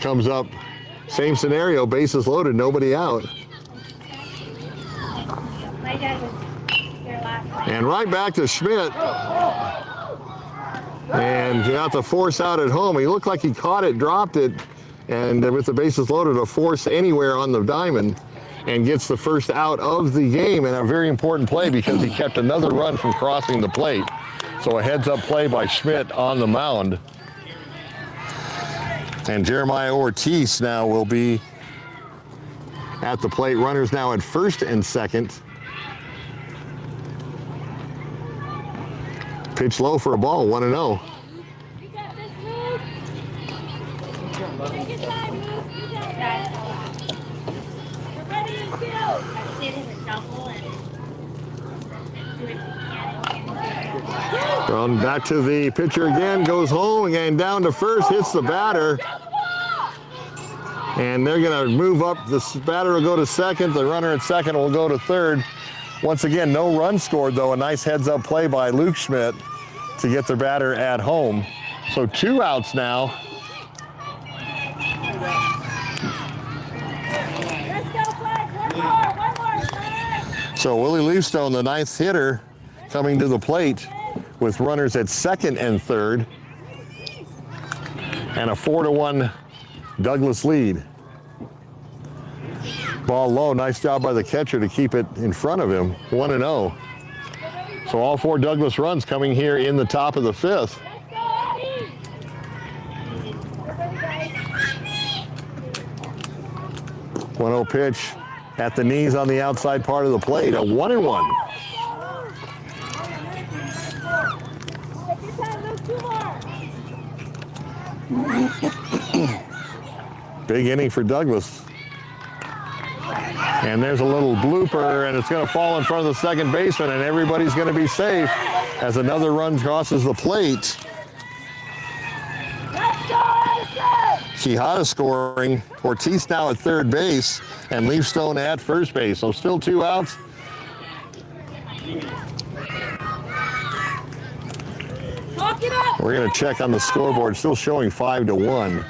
comes up. Same scenario, bases loaded, nobody out. And right back to Schmidt. And got the force out at home. He looked like he caught it, dropped it, and with the bases loaded, a force anywhere on the diamond, and gets the first out of the game, and a very important play because he kept another run from crossing the plate. So a heads-up play by Schmidt on the mound. And Jeremiah Ortiz now will be at the plate. Runners now at first and second. Pitch low for a ball, 1-0. Run back to the pitcher again, goes home again, down to first, hits the batter. And they're going to move up. This batter will go to second. The runner at second will go to third. Once again, no run scored, though. A nice heads-up play by Luke Schmidt to get the batter at home. So 2 outs now. So Willie Leafstone, the 9th hitter, coming to the plate with runners at second and third. And a 4-1 Douglas lead. Ball low, nice job by the catcher to keep it in front of him, 1-0. So all 4 Douglas runs coming here in the top of the 5th. One 1-0 pitch at the knees on the outside part of the plate, a 1-1. Big inning for Douglas. And there's a little blooper, and it's going to fall in front of the second baseman, and everybody's going to be safe as another run crosses the plate. Quijada scoring. Ortiz now at third base, and Leafstone at first base. So still 2 outs. We're going to check on the scoreboard. Still showing 5-1.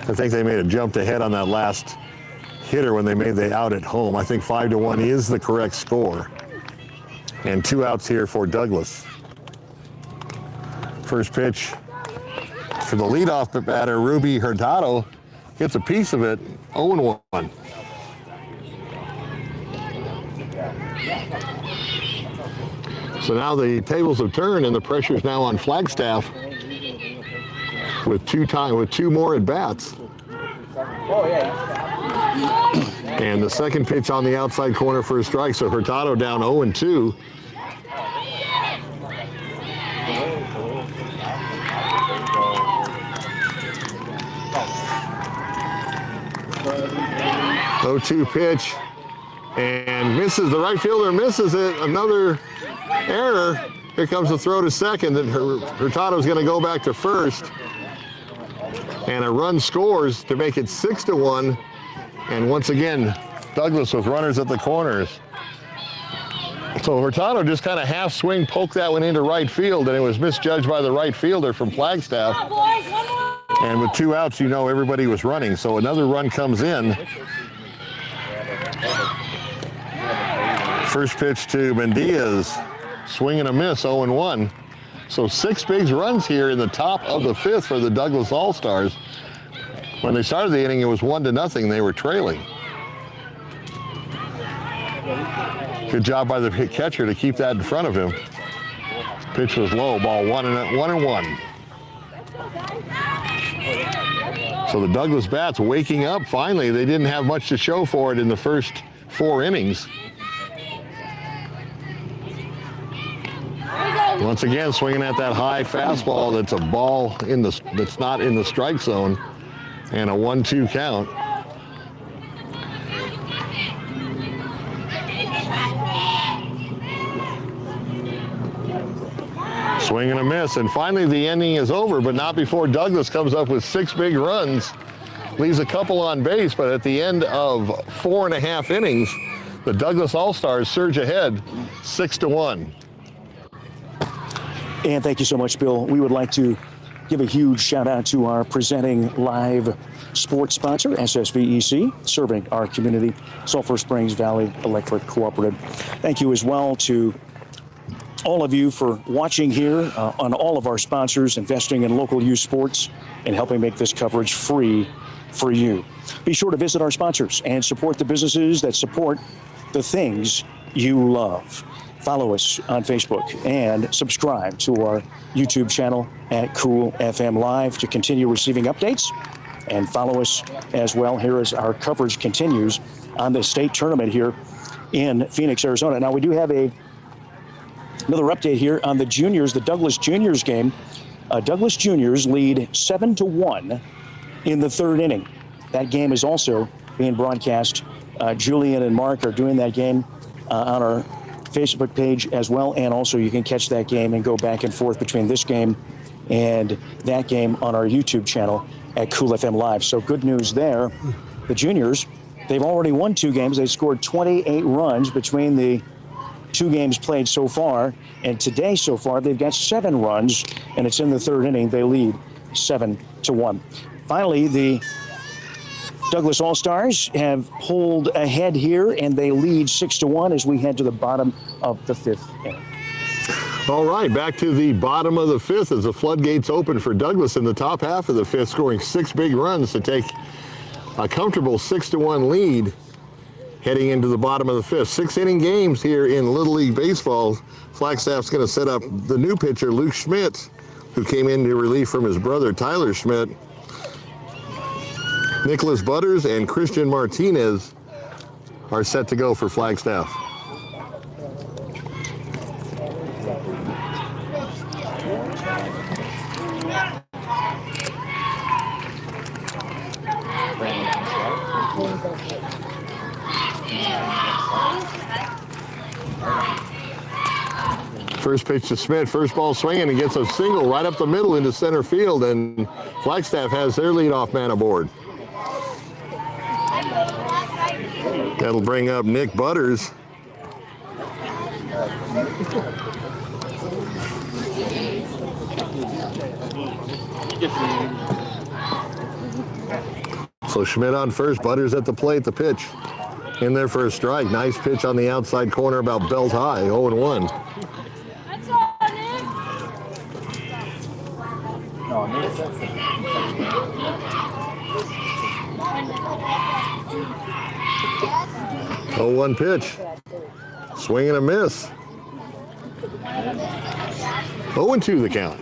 I think they made a jump ahead on that last hitter when they made the out at home. I think 5-1 is the correct score. And 2 outs here for Douglas. First pitch for the leadoff batter, Ruby Hurtado, gets a piece of it, 0-1. So now the tables have turned and the pressure is now on Flagstaff with 2 more at bats. And the second pitch on the outside corner for a strike. So Hurtado down 0-2. Oh-2 pitch and misses. The right fielder misses it. Another error. Here comes the throw to second, and Hurtado's going to go back to first. And a run scores to make it 6-1. And once again, Douglas with runners at the corners. So Hurtado just kind of half swing, poked that one into right field, and it was misjudged by the right fielder from Flagstaff. And with 2 outs, you know everybody was running. So another run comes in. First pitch to Mendiaz, swing and a miss, 0-1. So 6 big runs here in the top of the 5th for the Douglas All-Stars. When they started the inning, it was 1-0. They were trailing. Good job by the catcher to keep that in front of him. Pitch was low, ball 1-1. So the Douglas bats waking up finally. They didn't have much to show for it in the first 4 innings. Once again, swinging at that high fastball that's a ball that's not in the strike zone, and a 1-2 count. Swing and a miss, and finally the inning is over, but not before Douglas comes up with 6 big runs, leaves a couple on base, but at the end of 4.5 innings, the Douglas All-Stars surge ahead 6-1. And thank you so much, Bill. We would like to give a huge shout out to our presenting live sports sponsor, SSVEC, serving our community, Sulphur Springs Valley Electric Cooperative. Thank you as well to all of you for watching here, on all of our sponsors, investing in local youth sports and helping make this coverage free for you. Be sure to visit our sponsors and support the businesses that support the things you love. Follow us on Facebook and subscribe to our YouTube channel at Cool FM Live to continue receiving updates. And follow us as well here as our coverage continues on the state tournament here in Phoenix, Arizona. Now, we do have another update here on the juniors, the Douglas Juniors game. Douglas Juniors lead 7-1 in the 3rd inning. That game is also being broadcast. Julian and Mark are doing that game on our Facebook page as well, and also you can catch that game and go back and forth between this game and that game on our YouTube channel at Cool FM Live. So good news there. The juniors, they've already won 2 games. They scored 28 runs between the 2 games played so far, and today so far they've got 7 runs, and it's in the 3rd inning. They lead 7-1. Finally, the Douglas All-Stars have pulled ahead here, and they lead 6-1 as we head to the bottom of the 5th inning. All right, back to the bottom of the 5th as the floodgates open for Douglas in the top half of the 5th, scoring 6 big runs to take a comfortable 6-1 lead heading into the bottom of the 5th. 6-inning games here in Little League Baseball. Flagstaff's going to set up the new pitcher, Luke Schmidt, who came in to relief from his brother, Tyler Schmidt. Nicholas Butters and Christian Martinez are set to go for Flagstaff. First pitch to Schmidt, first ball swinging, and gets a single right up the middle into center field, and Flagstaff has their leadoff man aboard. That'll bring up Nick Butters. So Schmidt on first, Butters at the plate, the pitch. In there for a strike. Nice pitch on the outside corner, about belt high, 0-1. That's all, Nick. 0-1 pitch. Swing and a miss. 0-2 the count.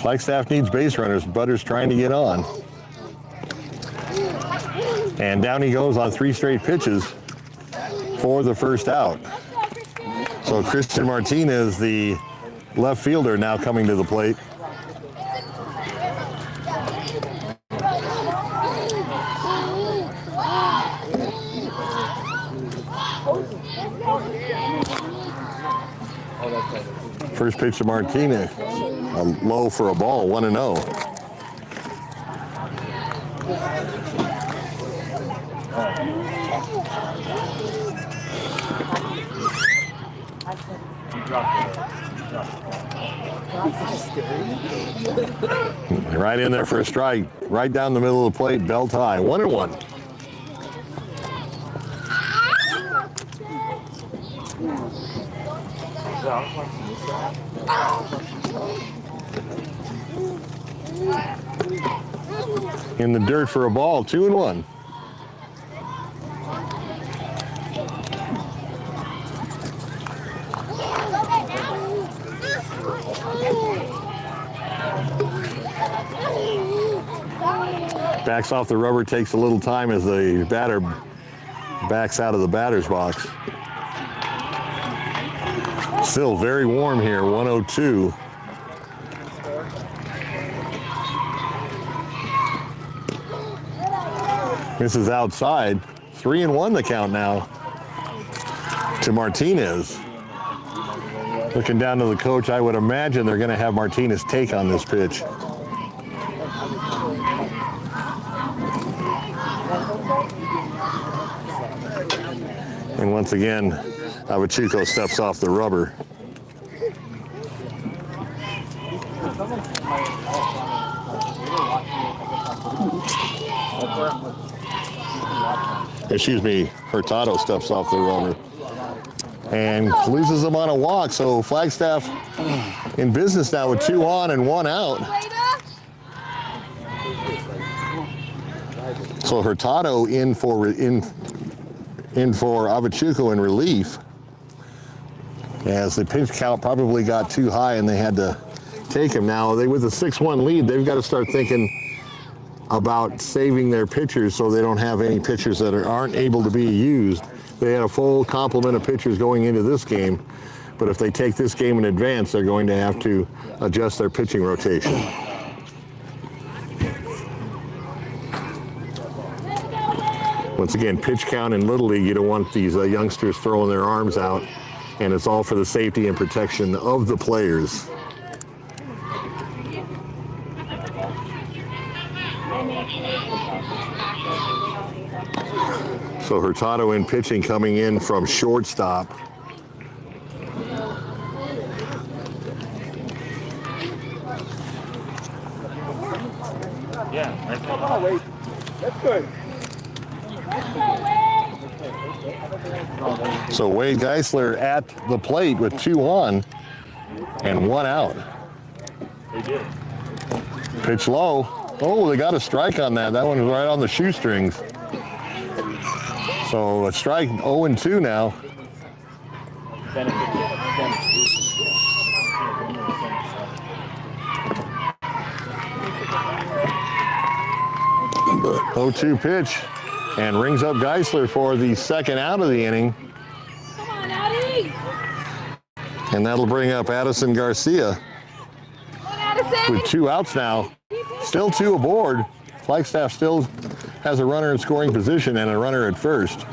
Flagstaff needs base runners. Butters trying to get on. And down he goes on 3 straight pitches for the first out. So Christian Martinez, the left fielder, now coming to the plate. First pitch to Martinez, a low for a ball, 1-0. Right in there for a strike. Right down the middle of the plate, belt high. 1-1. In the dirt for a ball, 2-1. Backs off the rubber, takes a little time as the batter backs out of the batter's box. Still very warm here, 102. This is outside. 3-1 the count now to Martinez. Looking down to the coach, I would imagine they're going to have Martinez take on this pitch. And once again, Avachuco steps off the rubber. Excuse me, Hurtado steps off the rubber and loses him on a walk. So Flagstaff in business now with 2 on and 1 out. So Hurtado in for Avachuco in relief, as the pitch count probably got too high and they had to take him. Now with a 6-1 lead, they've got to start thinking about saving their pitchers so they don't have any pitchers that aren't able to be used. They had a full complement of pitchers going into this game, but if they take this game in advance, they're going to have to adjust their pitching rotation. Once again, pitch count in Little League, you don't want these youngsters throwing their arms out, and it's all for the safety and protection of the players. So Hurtado in pitching, coming in from shortstop. Yeah, that's good. So Wade Geisler at the plate with 2 on and 1 out. Pitch low. Oh, they got a strike on that. That one was right on the shoestrings. So a strike, 0-2 now. 0-2 pitch, and rings up Geisler for the second out of the inning. Come on, Addie. And that'll bring up Addison Garcia Come on, Addison. with 2 outs now. Still 2 aboard. Flagstaff still has a runner in scoring position and a runner at first.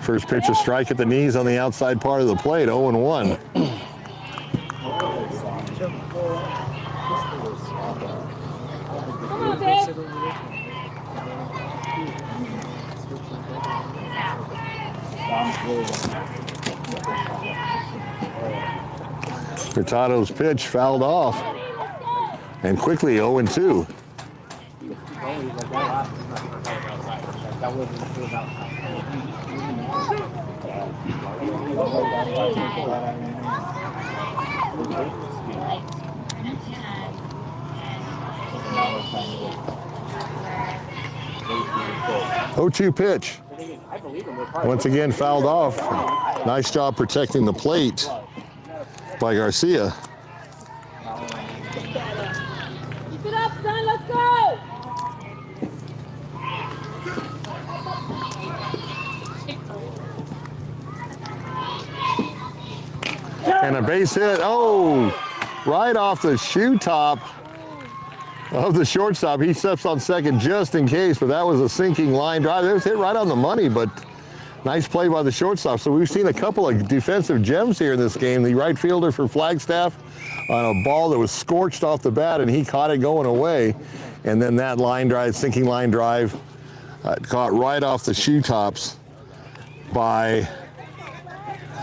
First pitch, a strike at the knees on the outside part of the plate, 0-1. Come on, babe. Hurtado's pitch fouled off, and quickly 0-2. Oh-2 pitch. Once again fouled off. Nice job protecting the plate by Garcia. Keep it up, son. Let's go. And a base hit. Oh, right off the shoe top of the shortstop. He steps on second just in case, but that was a sinking line drive. It was hit right on the money, but Nice play by the shortstop. So we've seen a couple of defensive gems here in this game. The right fielder for Flagstaff on a ball that was scorched off the bat, and he caught it going away. And then that line drive, sinking line drive, caught right off the shoe tops by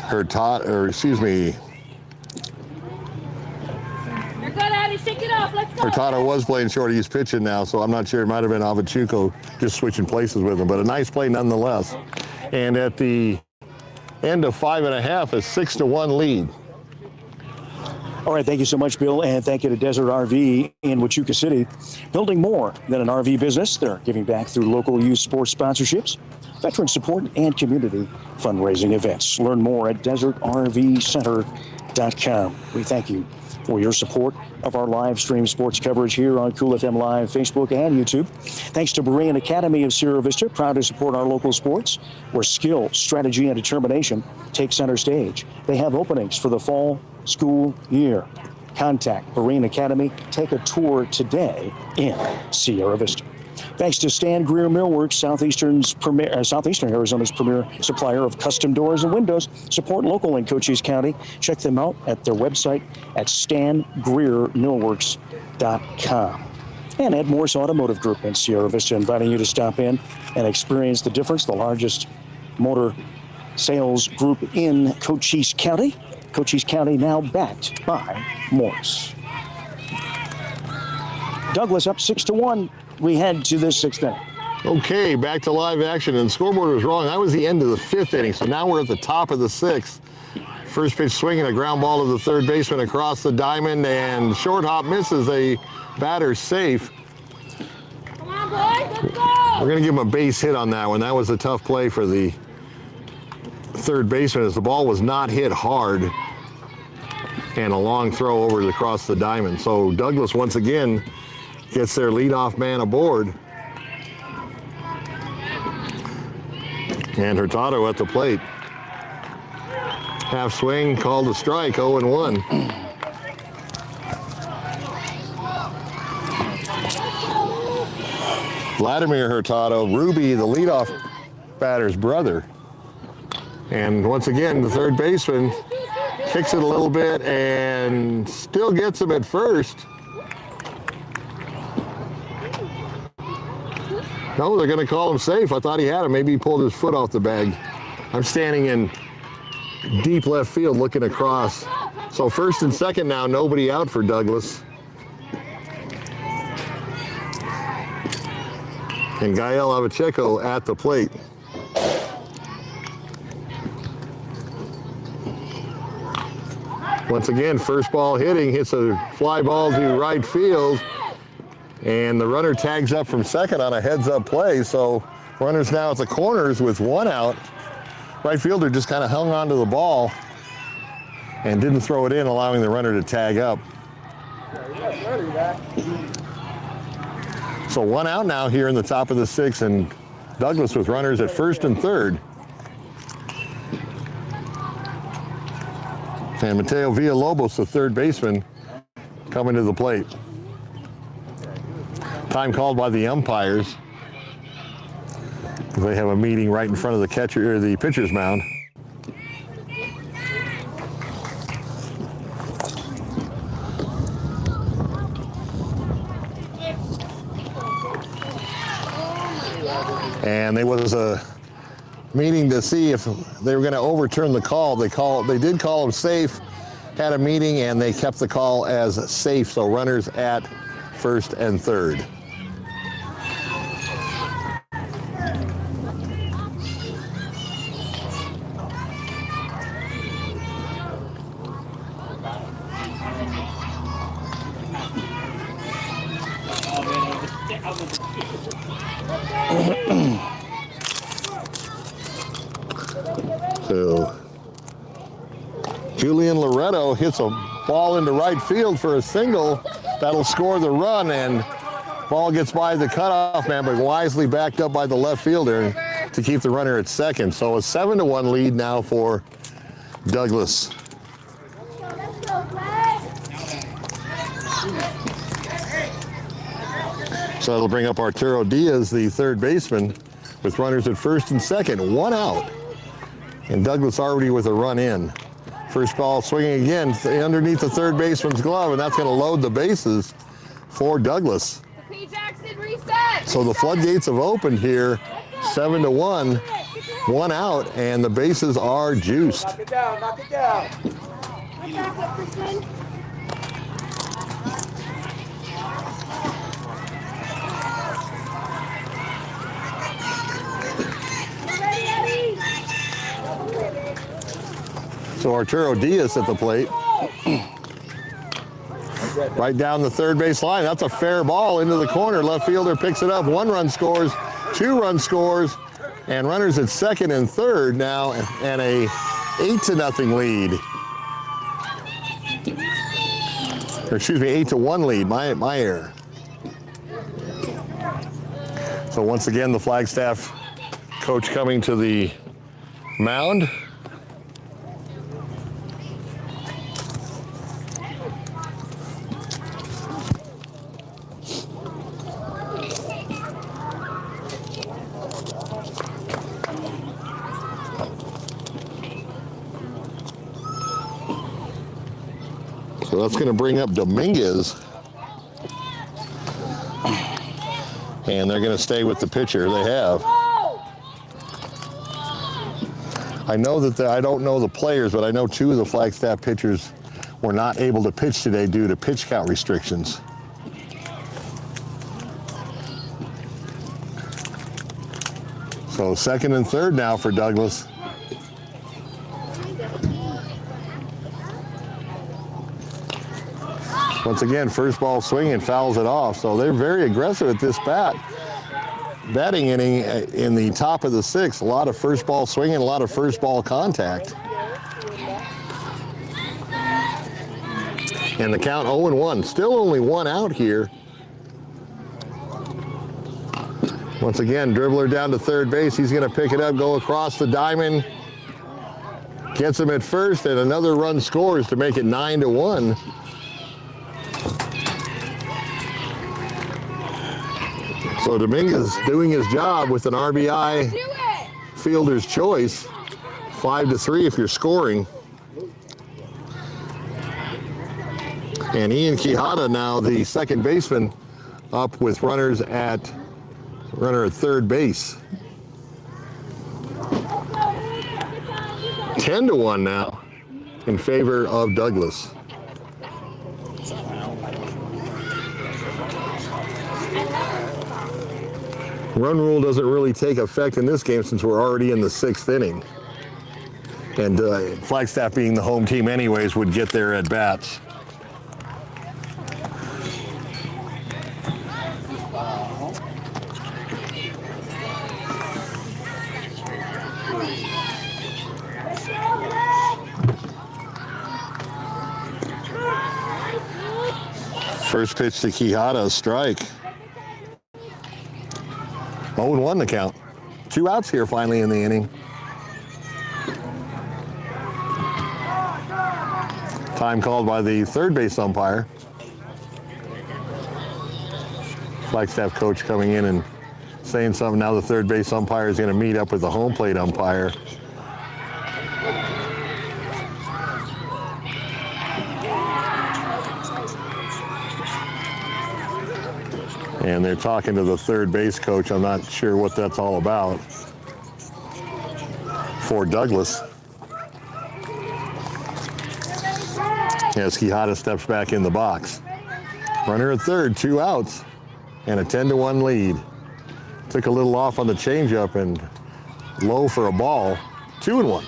Hurtado was playing short. He's pitching now, so I'm not sure. It might have been Avachuco just switching places with him, but a nice play nonetheless. And at the end of 5.5, a 6-1 lead. All right, thank you so much, Bill, and thank you to Desert RV in Huachuca City. Building more than an RV business, they're giving back through local youth sports sponsorships, veteran support, and community fundraising events. Learn more at desertrvcenter.com. We thank you for your support of our live stream sports coverage here on Cool FM Live, Facebook, and YouTube. Thanks to BEREAN Academy of Sierra Vista, proud to support our local sports, where skill, strategy, and determination take center stage. They have openings for the fall school year. Contact BEREAN Academy. Take a tour today in Sierra Vista. Thanks to Stan Greer Millworks, Southeastern Arizona's premier supplier of custom doors and windows. Support local in Cochise County. Check them out at their website at stangreermillworks.com. And at MORSE Automotive Group in Sierra Vista, inviting you to stop in and experience the difference, the largest motor sales group in Cochise County. Cochise County now backed by MORSE. Douglas up 6-1. We head to this 6th inning. Okay, back to live action, and the scoreboard was wrong. That was the end of the 5th inning, so now we're at the top of the 6th. First pitch swinging, a ground ball to the third baseman across the diamond, and short hop misses. A batter safe. Come on, boys, let's go! We're going to give him a base hit on that one. That was a tough play for the third baseman, as the ball was not hit hard, and a long throw over across the diamond. So Douglas once again gets their leadoff man aboard. And Hurtado at the plate. Half swing, called a strike, 0-1. Vladimir Hurtado, Ruby, the leadoff batter's brother. And once again, the third baseman kicks it a little bit and still gets him at first. No, they're going to call him safe. I thought he had him. Maybe he pulled his foot off the bag. I'm standing in deep left field looking across. So first and second now, nobody out for Douglas. And Gael Avacheco at the plate. Once again, first ball hitting, hits a fly ball to right field. And the runner tags up from second on a heads-up play. So runners now at the corners with one out. Right fielder just kind of hung onto the ball and didn't throw it in, allowing the runner to tag up. So one out now here in the top of the 6th, and Douglas with runners at first and third. And Mateo Villalobos, the third baseman, coming to the plate. Time called by the umpires. They have a meeting right in front of the catcher or the pitcher's mound. And there was a meeting to see if they were going to overturn the call. They did call him safe, had a meeting, and they kept the call as safe. So runners at first and third. So Julian Loretto hits a ball into right field for a single. That'll score the run, and ball gets by the cutoff man, but wisely backed up by the left fielder to keep the runner at second. So a 7-1 lead now for Douglas. So that'll bring up Arturo Diaz, the third baseman, with runners at first and second, one out. And Douglas already with a run in. First ball swinging again underneath the third baseman's glove, and that's going to load the bases for Douglas. P. Jackson, reset. So the floodgates have opened here, 7-1, 1 out, and the bases are juiced. Knock it down, knock it down. So Arturo Diaz at the plate. Right down the third base line. That's a fair ball into the corner. Left fielder picks it up. 1 run scores, 2 run scores, and runners at second and third now, and a 8-0 lead. Or excuse me, 8-1 lead. My error. So once again, the Flagstaff coach coming to the mound. So that's going to bring up Dominguez. And they're going to stay with the pitcher. They have. I know that I don't know the players, but I know 2 of the Flagstaff pitchers were not able to pitch today due to pitch count restrictions. So second and third now for Douglas. Once again, first ball swinging, fouls it off. So they're very aggressive at this batting inning in the top of the 6th. A lot of first ball swinging, a lot of first ball contact. And the count 0-1. Still only 1 out here. Once again, dribbler down to third base. He's going to pick it up, go across the diamond. Gets him at first, and another run scores to make it 9-1. So Dominguez doing his job with an RBI fielder's choice. 5-3 if you're scoring. And Ian Quijada now the second baseman up with runner at third base. 10-1 now in favor of Douglas. Run rule doesn't really take effect in this game since we're already in the 6th inning. And Flagstaff being the home team anyways would get their at-bats. First pitch to Quijada, a strike. 0-1 the count. 2 outs here finally in the inning. Time called by the third base umpire. Flagstaff coach coming in and saying something. Now the third base umpire is going to meet up with the home plate umpire. And they're talking to the third base coach. I'm not sure what that's all about for Douglas. As Quijada steps back in the box. Runner at third, 2 outs, and a 10-1 lead. Took a little off on the changeup and low for a ball. 2-1.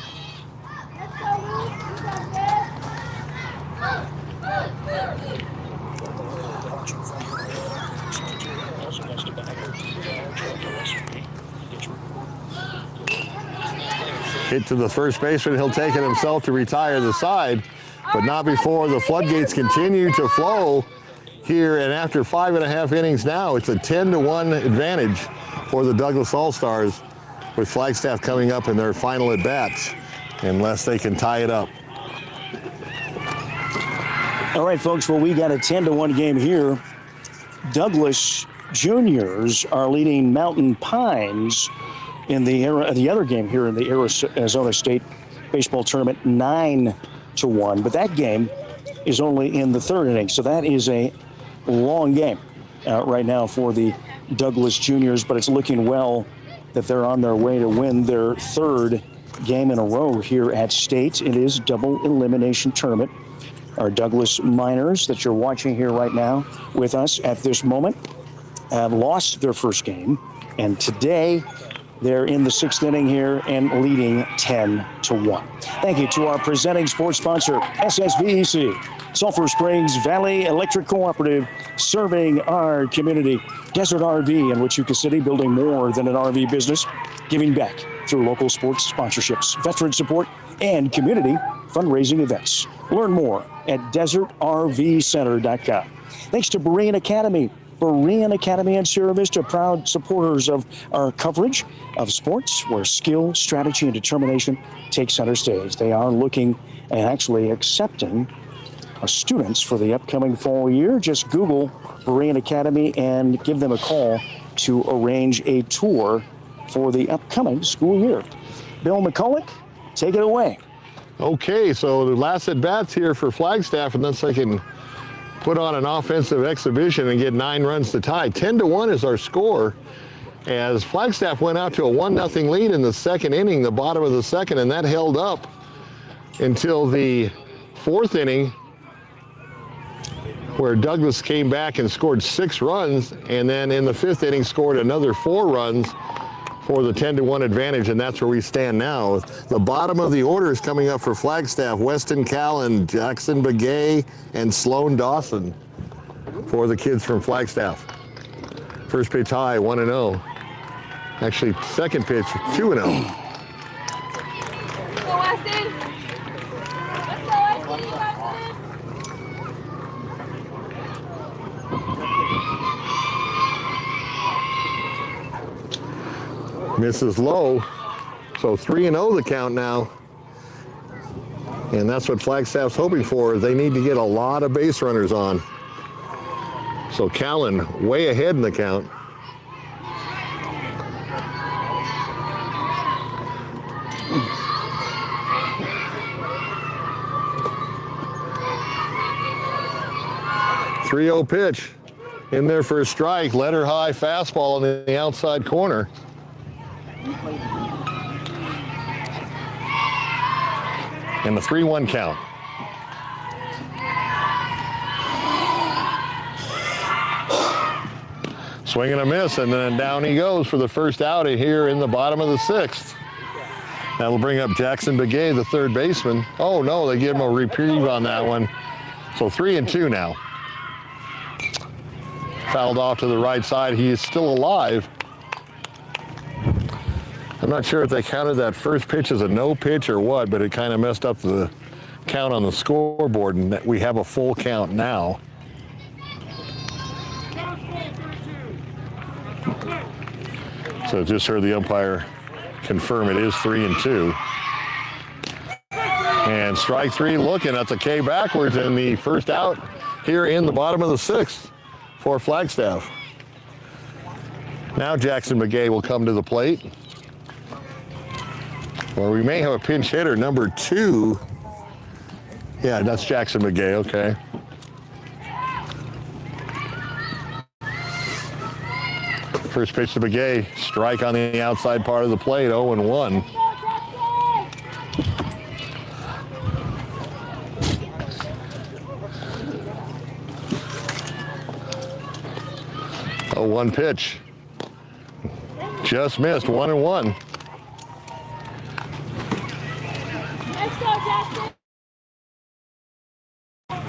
Hit to the first baseman. He'll take it himself to retire the side, but not before the floodgates continue to flow here. And after 5.5 innings now, it's a 10-1 advantage for the Douglas All-Stars, with Flagstaff coming up in their final at-bats, unless they can tie it up. All right, folks, well, we got a 10-1 game here. Douglas Juniors are leading Mountain Pines in the other game here in the Arizona State baseball tournament, 9-1. But that game is only in the third inning, so that is a long game right now for the Douglas Juniors. But it's looking well that they're on their way to win their third game in a row here at State. It is double elimination tournament. Our Douglas Miners that you're watching here right now with us at this moment have lost their first game, and today they're in the sixth inning here and leading 10-1. Thank you to our presenting sports sponsor, SSVEC, Sulphur Springs Valley Electric Cooperative, serving our community. Desert RV in Wichita City, building more than an RV business, giving back through local sports sponsorships, veteran support, and community fundraising events. Learn more at desertrvcenter.com. Thanks to BEREAN Academy. BEREAN Academy and Sierra Vista, proud supporters of our coverage of sports where skill, strategy, and determination take center stage. They are looking and actually accepting students for the upcoming fall year. Just Google BEREAN Academy and give them a call to arrange a tour for the upcoming school year. Bill McCulloch, take it away. Okay, so the last at bats here for Flagstaff, unless I can put on an offensive exhibition and get 9 runs to tie. 10-1 is our score, as Flagstaff went out to a 1-0 lead in the second inning, the bottom of the second, and that held up until the fourth inning, where Douglas came back and scored 6 runs, and then in the fifth inning scored another 4 runs for the 10-1 advantage, and that's where we stand now. The bottom of the order is coming up for Flagstaff: Weston Callan, Jackson Begay, and Sloan Dawson for the kids from Flagstaff. First pitch high, 1-0. Actually, second pitch, 2-0. Let's go, Weston. Let's go, Weston. Misses low, so 3-0 the count now. And that's what Flagstaff's hoping for. They need to get a lot of base runners on. So Callan way ahead in the count. .30 pitch in there for a strike. Letter high fastball in the outside corner. And the 3-1 count. Swing and a miss, and then down he goes for the first out here in the bottom of the sixth. That'll bring up Jackson Begay, the third baseman. Oh no, they give him a reprieve on that one. So 3-2 now. Fouled off to the right side. He is still alive. I'm not sure if they counted that first pitch as a no pitch or what, but it kind of messed up the count on the scoreboard, and that we have a full count now. So just heard the umpire confirm it is 3-2. And strike 3 looking at the K backwards, and the first out here in the bottom of the sixth for Flagstaff. Now Jackson Begay will come to the plate. Or we may have a pinch hitter, number 2. Yeah, that's Jackson Begay, okay. First pitch to Begay, strike on the outside part of the plate, 0-1. A 1 pitch. Just missed, 1-1.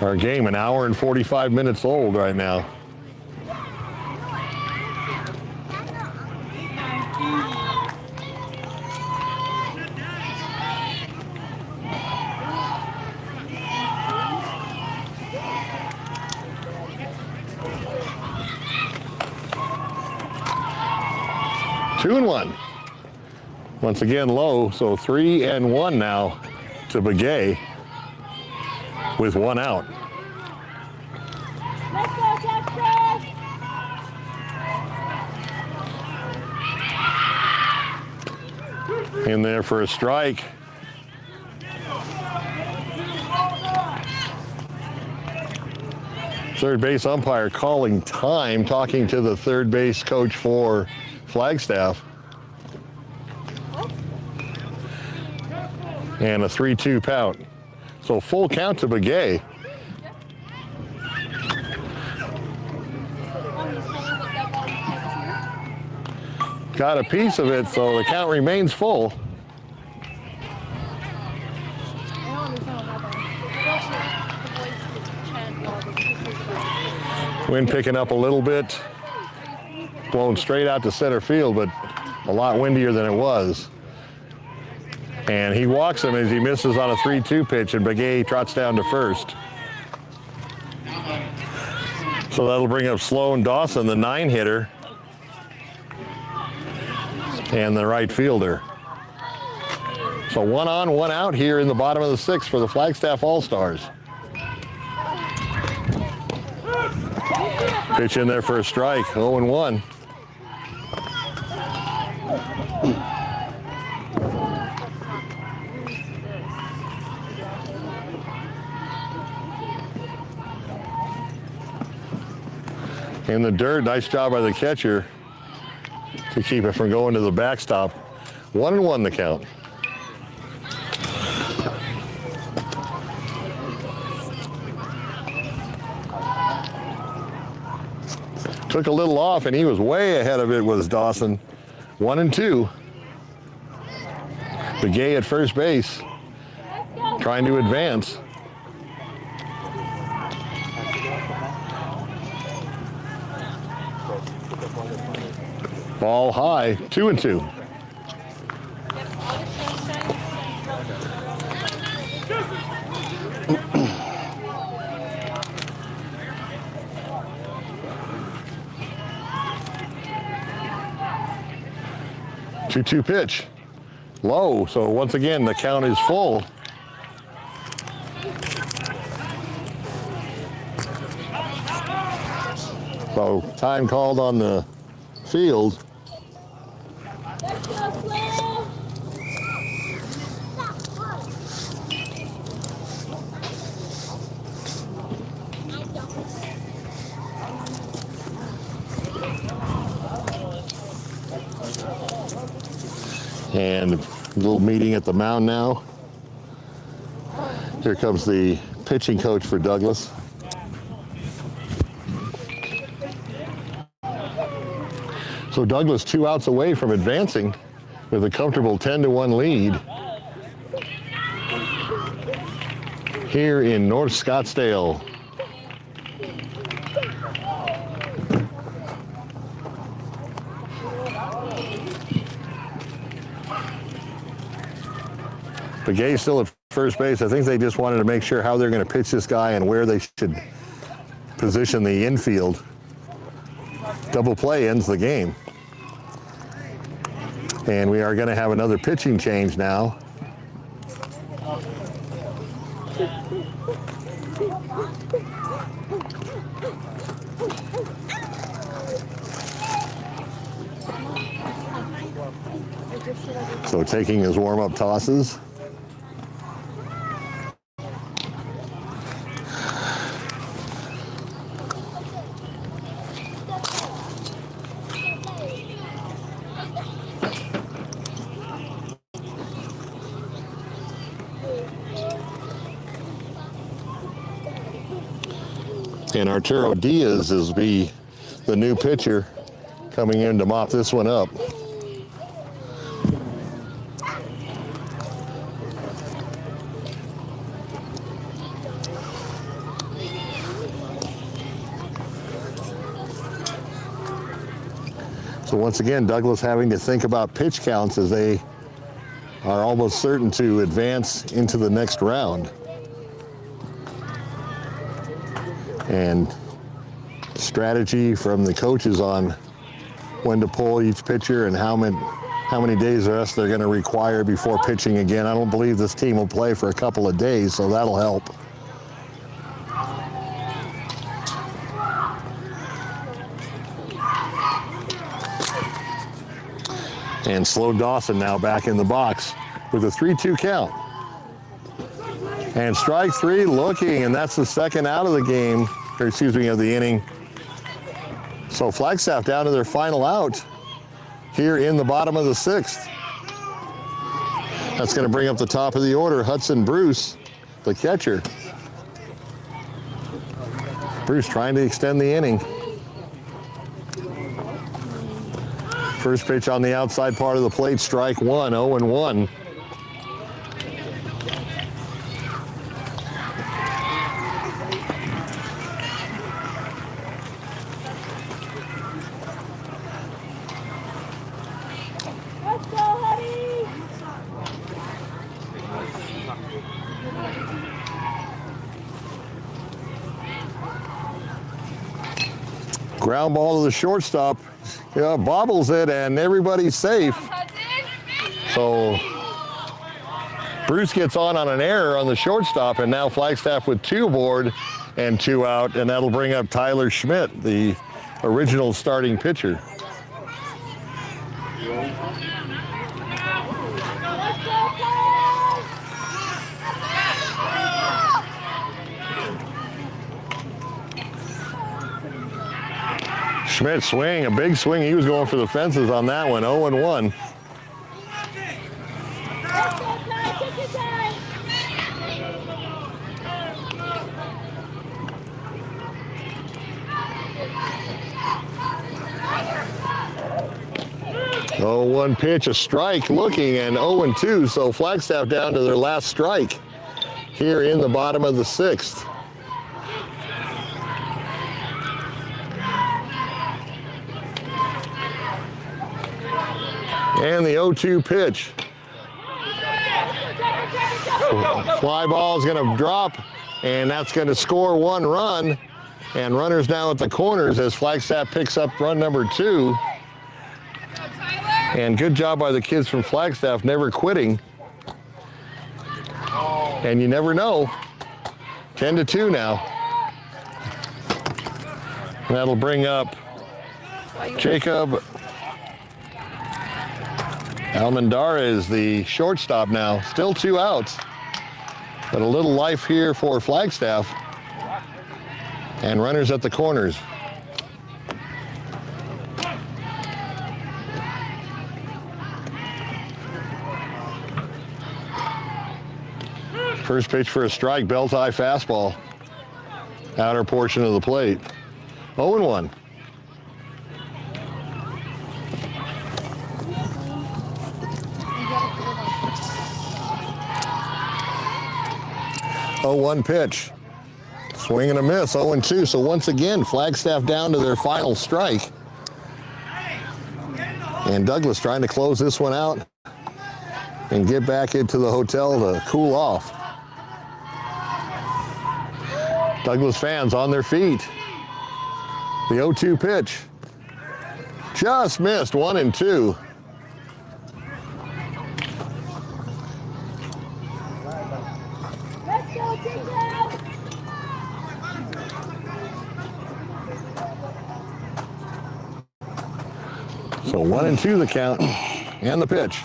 Our game, an hour and 45 minutes old right now. Two and one. Once again low, so 3-1 now to Begay with 1 out. Let's go, Jackson! In there for a strike. Third base umpire calling time, talking to the third base coach for Flagstaff. And a 3-2 count. So full count to Begay. Got a piece of it, so the count remains full. Wind picking up a little bit, blowing straight out to center field, but a lot windier than it was. And he walks him as he misses on a 3-2 pitch, and Begay trots down to first. So that'll bring up Sloan Dawson, the 9-hitter, and the right fielder. So 1 on, 1 out here in the bottom of the 6th for the Flagstaff All-Stars. Pitch in there for a strike, 0-1. In the dirt, nice job by the catcher to keep it from going to the backstop. 1-1 the count. Took a little off, and he was way ahead of it, was Dawson. 1-2. Begay at first base, trying to advance. Ball high, 2-2. Two-two pitch, low. So once again, the count is full. So time called on the field. And a little meeting at the mound now. Here comes the pitching coach for Douglas. So Douglas 2 outs away from advancing with a comfortable 10-1 lead here in North Scottsdale. Begay still at first base. I think they just wanted to make sure how they're going to pitch this guy and where they should position the infield. Double play ends the game. And we are going to have another pitching change now. So taking his warm-up tosses. And Arturo Diaz is the new pitcher coming in to mop this one up. So once again, Douglas having to think about pitch counts as they are almost certain to advance into the next round. And strategy from the coaches on when to pull each pitcher and how many days of rest they're going to require before pitching again. I don't believe this team will play for a couple of days, so that'll help. And Slow Dawson now back in the box with a 3-2 count. And strike three looking, and that's the second out of the game, or excuse me, of the inning. So Flagstaff down to their final out here in the bottom of the sixth. That's going to bring up the top of the order, Hudson Bruce, the catcher. Bruce trying to extend the inning. First pitch on the outside part of the plate, strike one, 0-1. Let's go, honey. Ground ball to the shortstop. Yeah, bobbles it, and everybody's safe. So Bruce gets on an error on the shortstop, and now Flagstaff with 2 aboard and 2 out, and that'll bring up Tyler Schmidt, the original starting pitcher. Schmidt swing, a big swing. He was going for the fences on that one, 0-1. Oh, 1 pitch, a strike looking, and 0-2. So Flagstaff down to their last strike here in the bottom of the sixth. And the 0-2 pitch. Fly ball is going to drop, and that's going to score 1 run. And runners now at the corners as Flagstaff picks up run number 2. And good job by the kids from Flagstaff, never quitting. And you never know. 10-2 now. And that'll bring up Jacob Almandara is the shortstop now. Still 2 outs, but a little life here for Flagstaff. And runners at the corners. First pitch for a strike, belt-high fastball. Outer portion of the plate. 0-1. Oh, 1 pitch. Swing and a miss, 0-2. So once again, Flagstaff down to their final strike. And Douglas trying to close this one out and get back into the hotel to cool off. Douglas fans on their feet. The 0-2 pitch. Just missed, 1-2. Let's go, Jacob. So 1-2 the count and the pitch.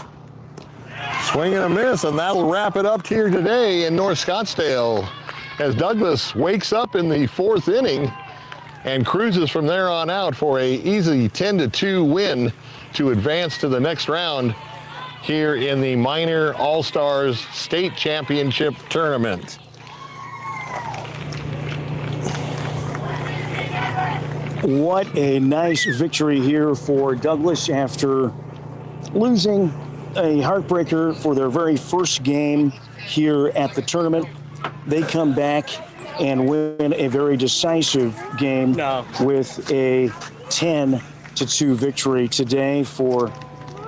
Swing and a miss, and that'll wrap it up here today in North Scottsdale as Douglas wakes up in the 4th inning and cruises from there on out for a easy 10-2 win to advance to the next round here in the Minor All-Stars State Championship Tournament. What a nice victory here for Douglas after losing a heartbreaker for their very first game here at the tournament. They come back and win a very decisive game with a 10-2 victory today for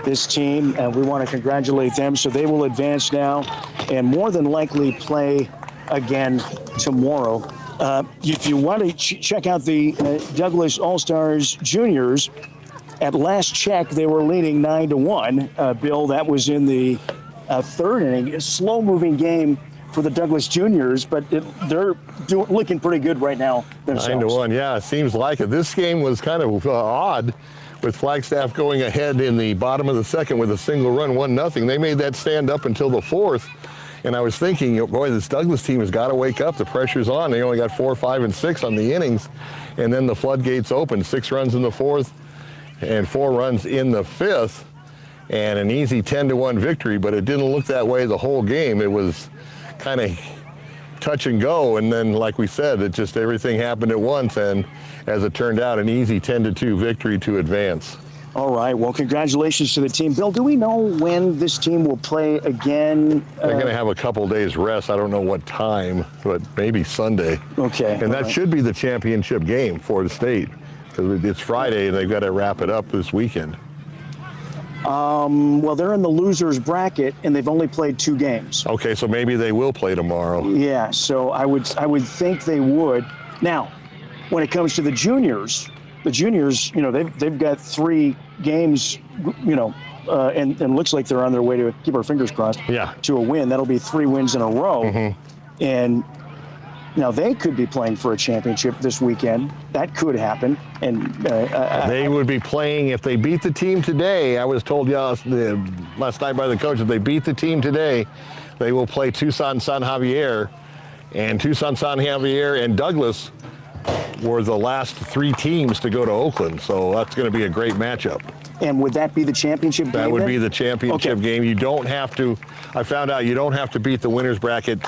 this team, and we want to congratulate them. So they will advance now and more than likely play again tomorrow. If you want to check out the Douglas All-Stars Juniors, at last check, they were leading 9-1. Bill, that was in the 3rd inning. A slow-moving game for the Douglas Juniors, but they're looking pretty good right now themselves. 9-1, yeah, it seems like it. This game was kind of odd with Flagstaff going ahead in the bottom of the second with a single run, 1-0. They made that stand up until the fourth. And I was thinking, boy, this Douglas team has got to wake up. The pressure's on. They only got 4, 5, and 6 on the innings. And then the floodgates opened. 6 runs in the fourth and 4 runs in the fifth. And an easy 10-1 victory, but it didn't look that way the whole game. It was kind of touch and go, and then, like we said, it just everything happened at once, and as it turned out, an easy 10-2 victory to advance. All right. Well, congratulations to the team. Bill, do we know when this team will play again? They're going to have a couple days rest. I don't know what time, but maybe Sunday. Okay. And that should be the championship game for the state, because it's Friday, and they've got to wrap it up this weekend. Well, they're in the losers bracket, and they've only played 2 games. Okay, so maybe they will play tomorrow. Yeah, so I would think they would. Now, when it comes to the juniors, you know, they've got 3 games, you know, and looks like they're on their way to, keep our fingers crossed, to a win. That'll be 3 wins in a row. And now they could be playing for a championship this weekend. That could happen. And they would be playing if they beat the team today. I was told last night by the coach, if they beat the team today, they will play Tucson San Javier. And Tucson San Javier and Douglas were the last 3 teams to go to Oakland. So that's going to be a great matchup. And would that be the championship game? That would then? be the championship game. You don't have to, I found out you don't have to beat the winner's bracket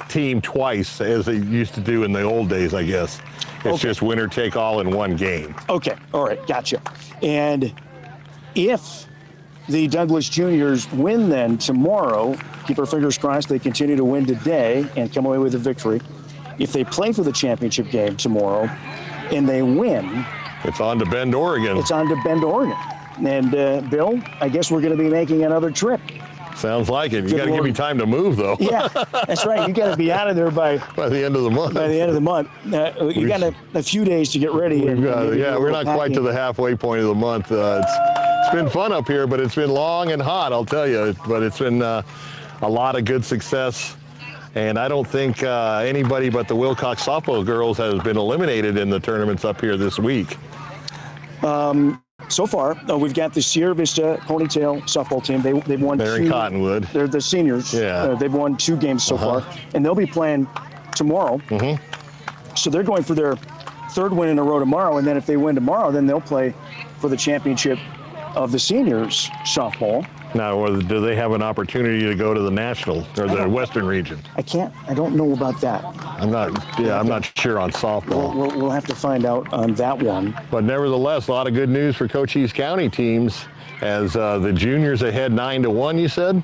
team twice, as they used to do in the old days, I guess. It's just winner take all in one game. Okay, all right, gotcha. And if the Douglas Juniors win then tomorrow, keep our fingers crossed they continue to win today and come away with a victory. If they play for the championship game tomorrow and they win, it's on to Bend, Oregon. It's on to Bend, Oregon. And Bill, I guess we're going to be making another trip. Sounds like it. You got to give me time to move, though. Yeah, that's right. You got to be out of there by the end of the month. By the end of the month, you got a few days to get ready. We're not quite to the halfway point of the month. It's been fun up here, but it's been long and hot, I'll tell you. But it's been a lot of good success, and I don't think anybody but the Wilcox softball girls has been eliminated in the tournaments up here this week. So far, we've got the Sierra Vista Ponytail softball team. They've won 2. They're in Cottonwood. They're the seniors. Yeah. They've won 2 games so far, and they'll be playing tomorrow. So they're going for their 3rd win in a row tomorrow, and then if they win tomorrow, then they'll play for the championship of the seniors softball. Now, do they have an opportunity to go to the national or the Western region? I don't know about that. I'm not sure on softball. We'll have to find out on that one. But nevertheless, a lot of good news for Cochise County teams as the juniors ahead 9-1, you said?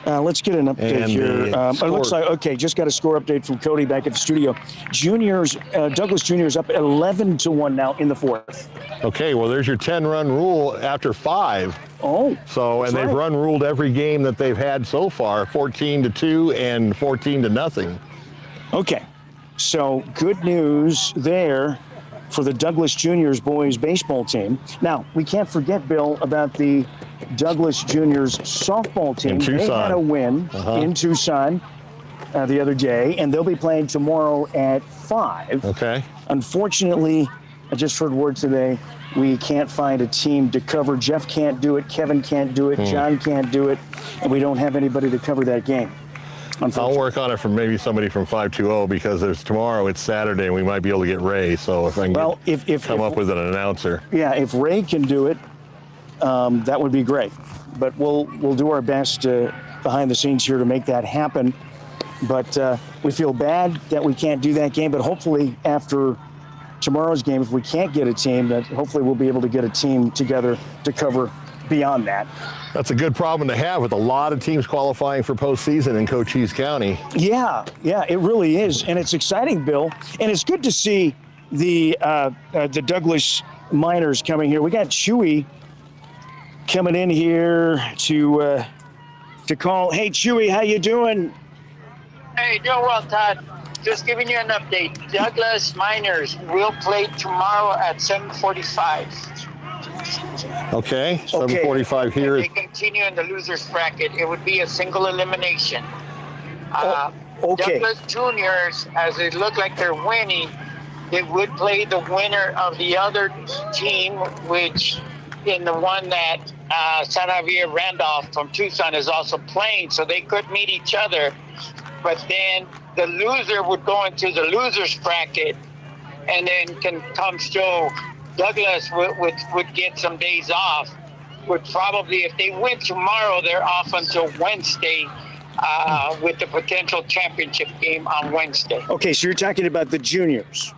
Let's get an update and here. It looks like, okay, just got a score update from Cody back at the studio. Juniors, Douglas Juniors up 11-1 now in the 4th. Okay, well, there's your 10-run rule after 5. Oh. So, and they've run-ruled every game that they've had so far, 14-2 and 14-0. Okay, so good news there for the Douglas Juniors boys baseball team. Now, we can't forget, Bill, about the Douglas Juniors softball team. They had a win in Tucson the other day, and they'll be playing tomorrow at 5. Okay. Unfortunately, I just heard word today, we can't find a team to cover. Jeff can't do it, Kevin can't do it, John can't do it, and we don't have anybody to cover that game. I'll work on it from maybe somebody from 520 because there's tomorrow, it's Saturday, and we might be able to get Ray. So if I can come up with an announcer. Yeah, if Ray can do it, that would be great. But we'll do our best behind the scenes here to make that happen. But we feel bad that we can't do that game. But hopefully after tomorrow's game, if we can't get a team, that hopefully we'll be able to get a team together to cover beyond that. That's a good problem to have with a lot of teams qualifying for postseason in Cochise County. Yeah, it really is. And it's exciting, Bill. And it's good to see the Douglas Miners coming here. We got Chewy coming in here to call. Hey, Chewy, how you doing? Hey, doing well, Todd. Just giving you an update. Douglas Miners will play tomorrow at 7:45. Okay, 7:45 here. If they continue in the losers bracket, it would be a single elimination. Okay. Douglas Juniors, as it look like they're winning, they would play the winner of the other team, which in the one that San Javier Randolph from Tucson is also playing, so they could meet each other. But then the loser would go into the losers bracket, and then can come still. Douglas would get some days off. Would probably, if they win tomorrow, they're off until Wednesday. With the potential championship game on Wednesday. Okay, so you're talking about the juniors.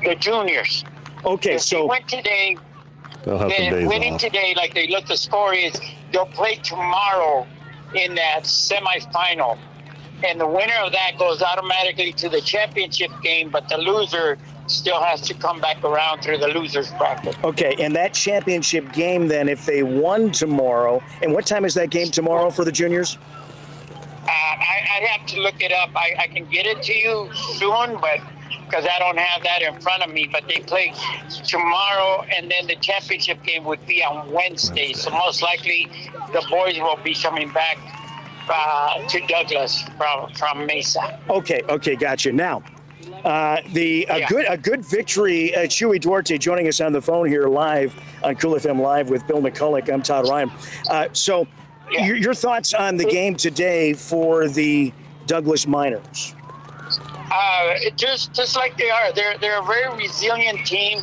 The juniors. Okay, if so they win today, They'll have some then days winning off. today, like they look, the score is they'll play tomorrow in that semifinal, and the winner of that goes automatically to the championship game, but the loser still has to come back around through the losers bracket. okay, and that championship game then, if they won tomorrow, and what time is that game tomorrow for the juniors? I'd have to look it up. I can get it to you soon, but because I don't have that in front of me. But they play tomorrow, and then the championship game would be on Wednesday. So most likely, the boys will be coming back to Douglas from Mesa. Okay, gotcha. Now, a good victory. Chewy Duarte joining us on the phone here live on Cool FM Live with Bill McCulloch. I'm Todd Ryan. Your thoughts on the game today for the Douglas Miners? Just like they are, they're a very resilient team.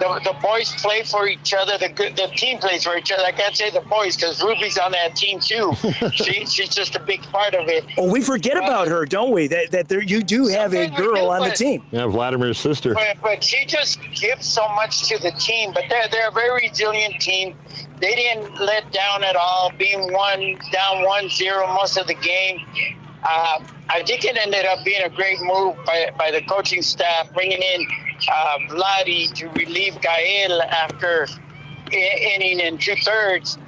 The boys play for each other. The team plays for each other. I can't say the boys because Ruby's on that team too. She's just a big part of it. Oh, we forget about her, don't we? That you do have a girl on the team. Yeah, Vladimir's sister. But she just gives so much to the team. But they're a very resilient team. They didn't let down at all, being down 1-0 most of the game. I think it ended up being a great move by the coaching staff, bringing in Vladi to relieve Gael after inning in 2/3,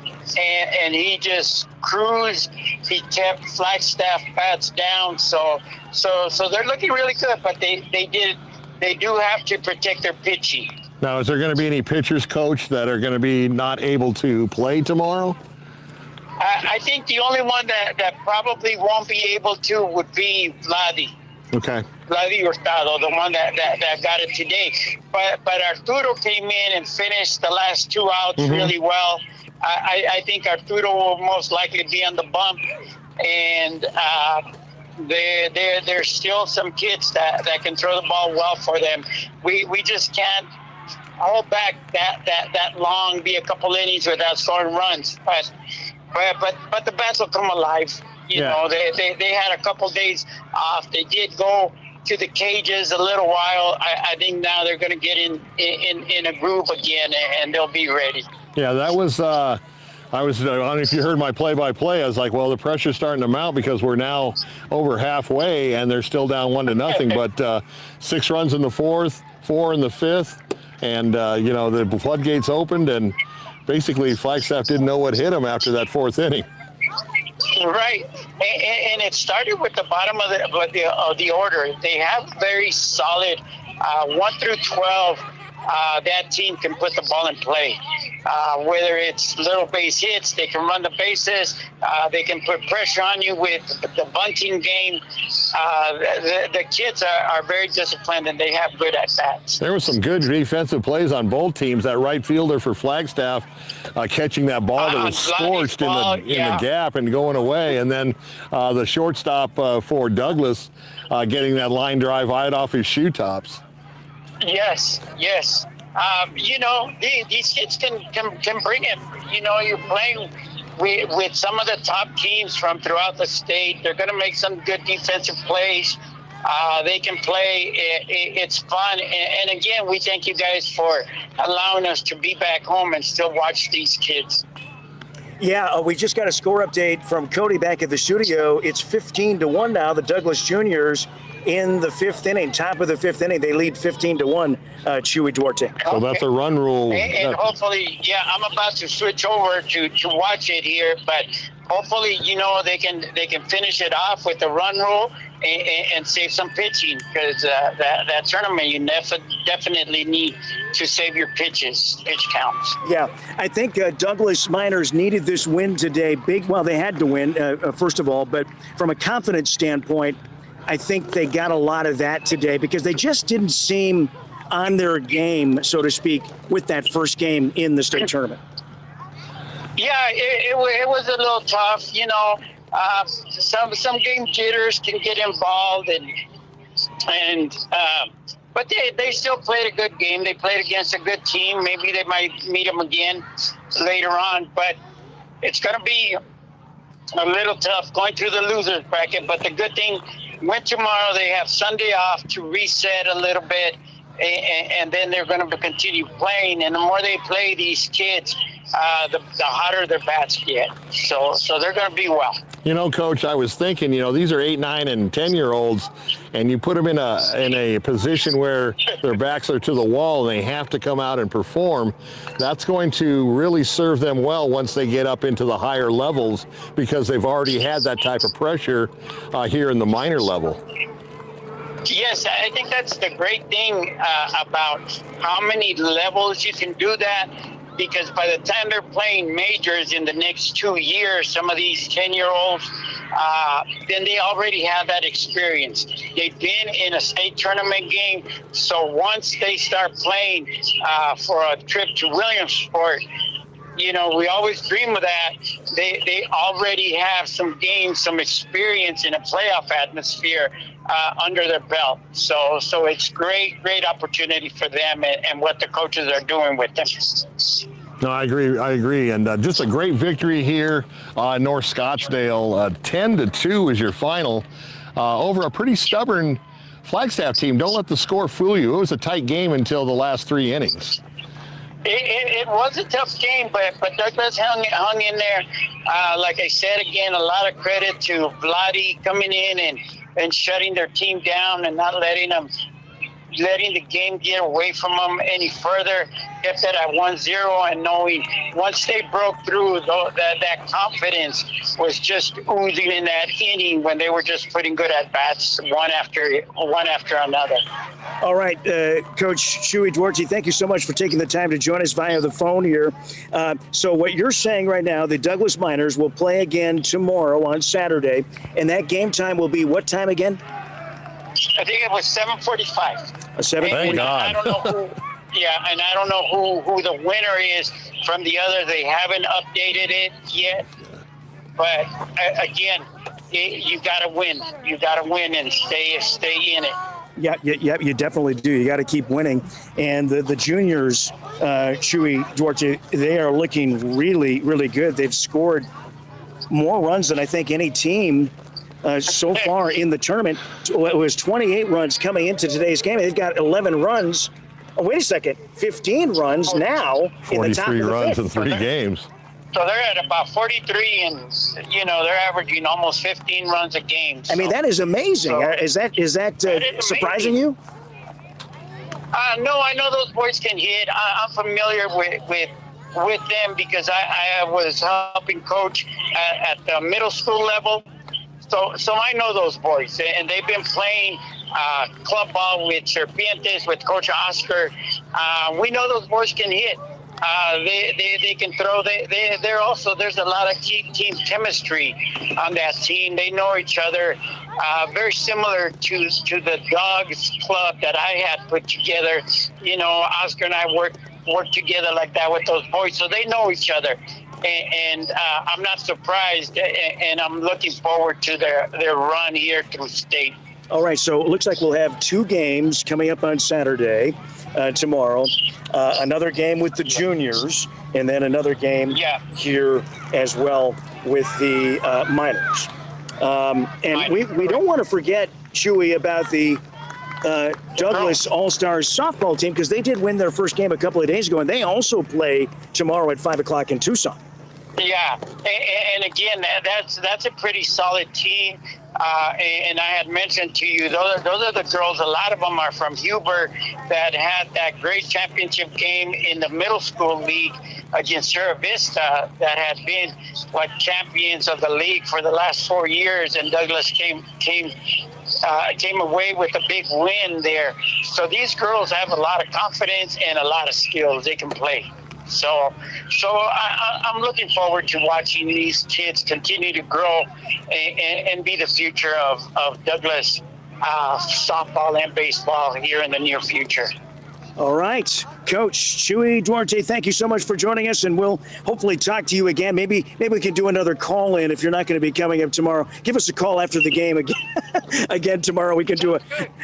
and he just cruised. He kept Flagstaff bats down, so they're looking really good. But they do have to protect their pitching. Now, is there going to be any pitchers, coach, that are going to be not able to play tomorrow? I think the only one that probably won't be able to would be Vladi. Okay. Vladi Hurtado, the one that got it today. But Arturo came in and finished the last 2 outs really well. I think Arturo will most likely be on the bump. And there's still some kids that can throw the ball well for them. We just can't hold back that long, be a couple innings without scoring runs. But the bats will come alive. You know, they had a couple days off. They did go to the cages a little while. I think now they're going to get in a groove again, and they'll be ready. Yeah, that was. I don't know if you heard my play-by-play. I was like, well, the pressure's starting to mount because we're now over halfway, and they're still down 1-0. But 6 runs in the 4th, 4 in the 5th, and the floodgates opened, and basically Flagstaff didn't know what hit them after that 4th inning. Right, and it started with the bottom of the order. They have very solid 1 through 12. That team can put the ball in play. Whether it's little base hits, they can run the bases. They can put pressure on you with the bunting game. The kids are very disciplined, and they have good at-bats. There was some good defensive plays on both teams. That right fielder for Flagstaff catching that ball that was scorched in the gap and going away. And then the shortstop for Douglas getting that line drive right off his shoe tops. Yes. These kids can bring it. You're playing with some of the top teams from throughout the state. They're going to make some good defensive plays. They can play. It's fun. And again, we thank you guys for allowing us to be back home and still watch these kids. Yeah, we just got a score update from Cody back at the studio. It's 15-1 now. The Douglas Juniors in the 5th inning, top of the 5th inning. They lead 15-1, Chewy Duarte. So that's a run rule. And hopefully, I'm about to switch over to watch it here, but hopefully, they can finish it off with the run rule and save some pitching, because that tournament, you definitely need to save your pitch counts. Yeah, I think Douglas Miners needed this win today. Well, they had to win, first of all, but from a confidence standpoint, I think they got a lot of that today because they just didn't seem on their game, so to speak, with that first game in the state tournament. Yeah, it was a little tough. You know, some game jitters can get involved, but they still played a good game. They played against a good team. Maybe they might meet them again later on, but it's going to be a little tough going through the losers bracket. But the good thing, when tomorrow they have Sunday off to reset a little bit, and then they're going to continue playing. And the more they play, these kids, the hotter their bats get. So they're going to be well. You know, Coach, I was thinking, you know, these are 8, 9, and 10-year-olds, and you put them in a position where their backs are to the wall and they have to come out and perform. That's going to really serve them well once they get up into the higher levels because they've already had that type of pressure here in the minor level. Yes, I think that's the great thing about how many levels you can do that, because by the time they're playing majors in the next 2 years, some of these 10-year-olds, then they already have that experience. They've been in a state tournament game, so once they start playing for a trip to Williamsport, you know, we always dream of that. They already have some games, some experience in a playoff atmosphere under their belt. So it's great opportunity for them and what the coaches are doing with them. No, I agree. And just a great victory here in North Scottsdale. 10-2 is your final over a pretty stubborn Flagstaff team. Don't let the score fool you. It was a tight game until the last 3 innings. It was a tough game, but Douglas hung in there. Like I said, again, a lot of credit to Vladi coming in and shutting their team down and not letting the game get away from them any further. Kept it at 1-0 and knowing once they broke through, that confidence was just oozing in that inning when they were just putting good at bats one after another. All right, Coach Shuey Duarte, thank you so much for taking the time to join us via the phone here. So what you're saying right now, the Douglas Miners will play again tomorrow on Saturday, and that game time will be what time again? I think it was 7:45. 7:45. Thank God. I don't know who. Yeah, and I don't know who the winner is from the other. They haven't updated it yet. But again, you got to win. You got to win and stay in it. Yeah, you definitely do. You got to keep winning. And the juniors, Shuey Duarte, they are looking really, really good. They've scored more runs than I think any team so far in the tournament. It was 28 runs coming into today's game. They've got 11 runs. Oh, wait a second. 15 runs now. 43 runs in 3 games. So they're at about 43, and they're averaging almost 15 runs a game. So. I mean, that is amazing. Is that surprising you? No, I know those boys can hit. I'm familiar with them because I was helping coach at the middle school level. So I know those boys, and they've been playing club ball with Serpientes, with Coach Oscar. We know those boys can hit. They can throw. They're also, there's a lot of team chemistry on that team. They know each other. Very similar to the Dogs Club that I had put together. Oscar and I worked together like that with those boys, so they know each other. And I'm not surprised, and I'm looking forward to their run here through state. All right, so it looks like we'll have 2 games coming up on Saturday, tomorrow. Another game with the juniors, and then another game here as well with the minors. And we don't want to forget, Chewy, about the Douglas All-Stars softball team, because they did win their first game a couple of days ago, and they also play tomorrow at 5 o'clock in Tucson. Yeah, and again, that's a pretty solid team. And I had mentioned to you, those are the girls. A lot of them are from Huber that had that great championship game in the middle school league against Sierra Vista that had been champions of the league for the last 4 years, and Douglas came away with a big win there. So these girls have a lot of confidence and a lot of skills. They can play. So I'm looking forward to watching these kids continue to grow and be the future of Douglas softball and baseball here in the near future. All right, Coach Chewy Duarte, thank you so much for joining us, and we'll hopefully talk to you again. Maybe we can do another call in if you're not going to be coming up tomorrow. Give us a call after the game again. Again tomorrow. We can do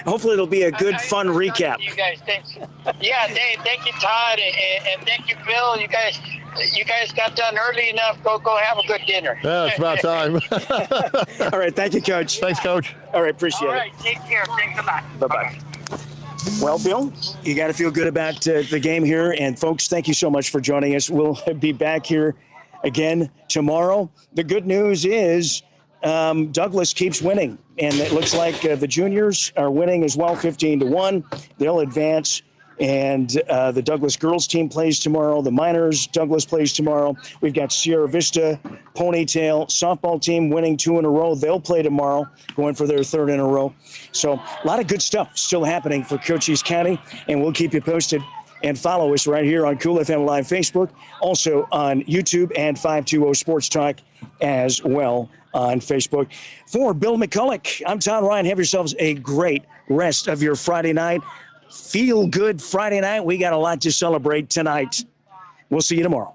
hopefully it'll be a good, fun recap. You guys, thanks. Yeah, Dave, thank you, Todd, and thank you, Bill. You guys got done early enough. Go have a good dinner. Yeah, it's about time. All right, thank you, Coach. Thanks, Coach. All right, appreciate All right, take care. Thanks a lot. Bye-bye. Well, Bill, you got to feel good about the game here. And, folks, thank you so much for joining us. We'll be back here again tomorrow. The good news is Douglas keeps winning. And it looks like the juniors are winning as well, 15-1. They'll advance. And the Douglas girls team plays tomorrow. The minors, Douglas plays tomorrow. We've got Sierra Vista, Ponytail, softball team winning 2 in a row. They'll play tomorrow, going for their 3rd in a row. So a lot of good stuff still happening for Cochise County, and we'll keep you posted. And follow us right here on Cool FM Live Facebook, also on YouTube and 520 Sports Talk as well on Facebook. For Bill McCulloch, I'm Tom Ryan. Have yourselves a great rest of your Friday night. Feel good Friday night. We got a lot to celebrate tonight. We'll see you tomorrow.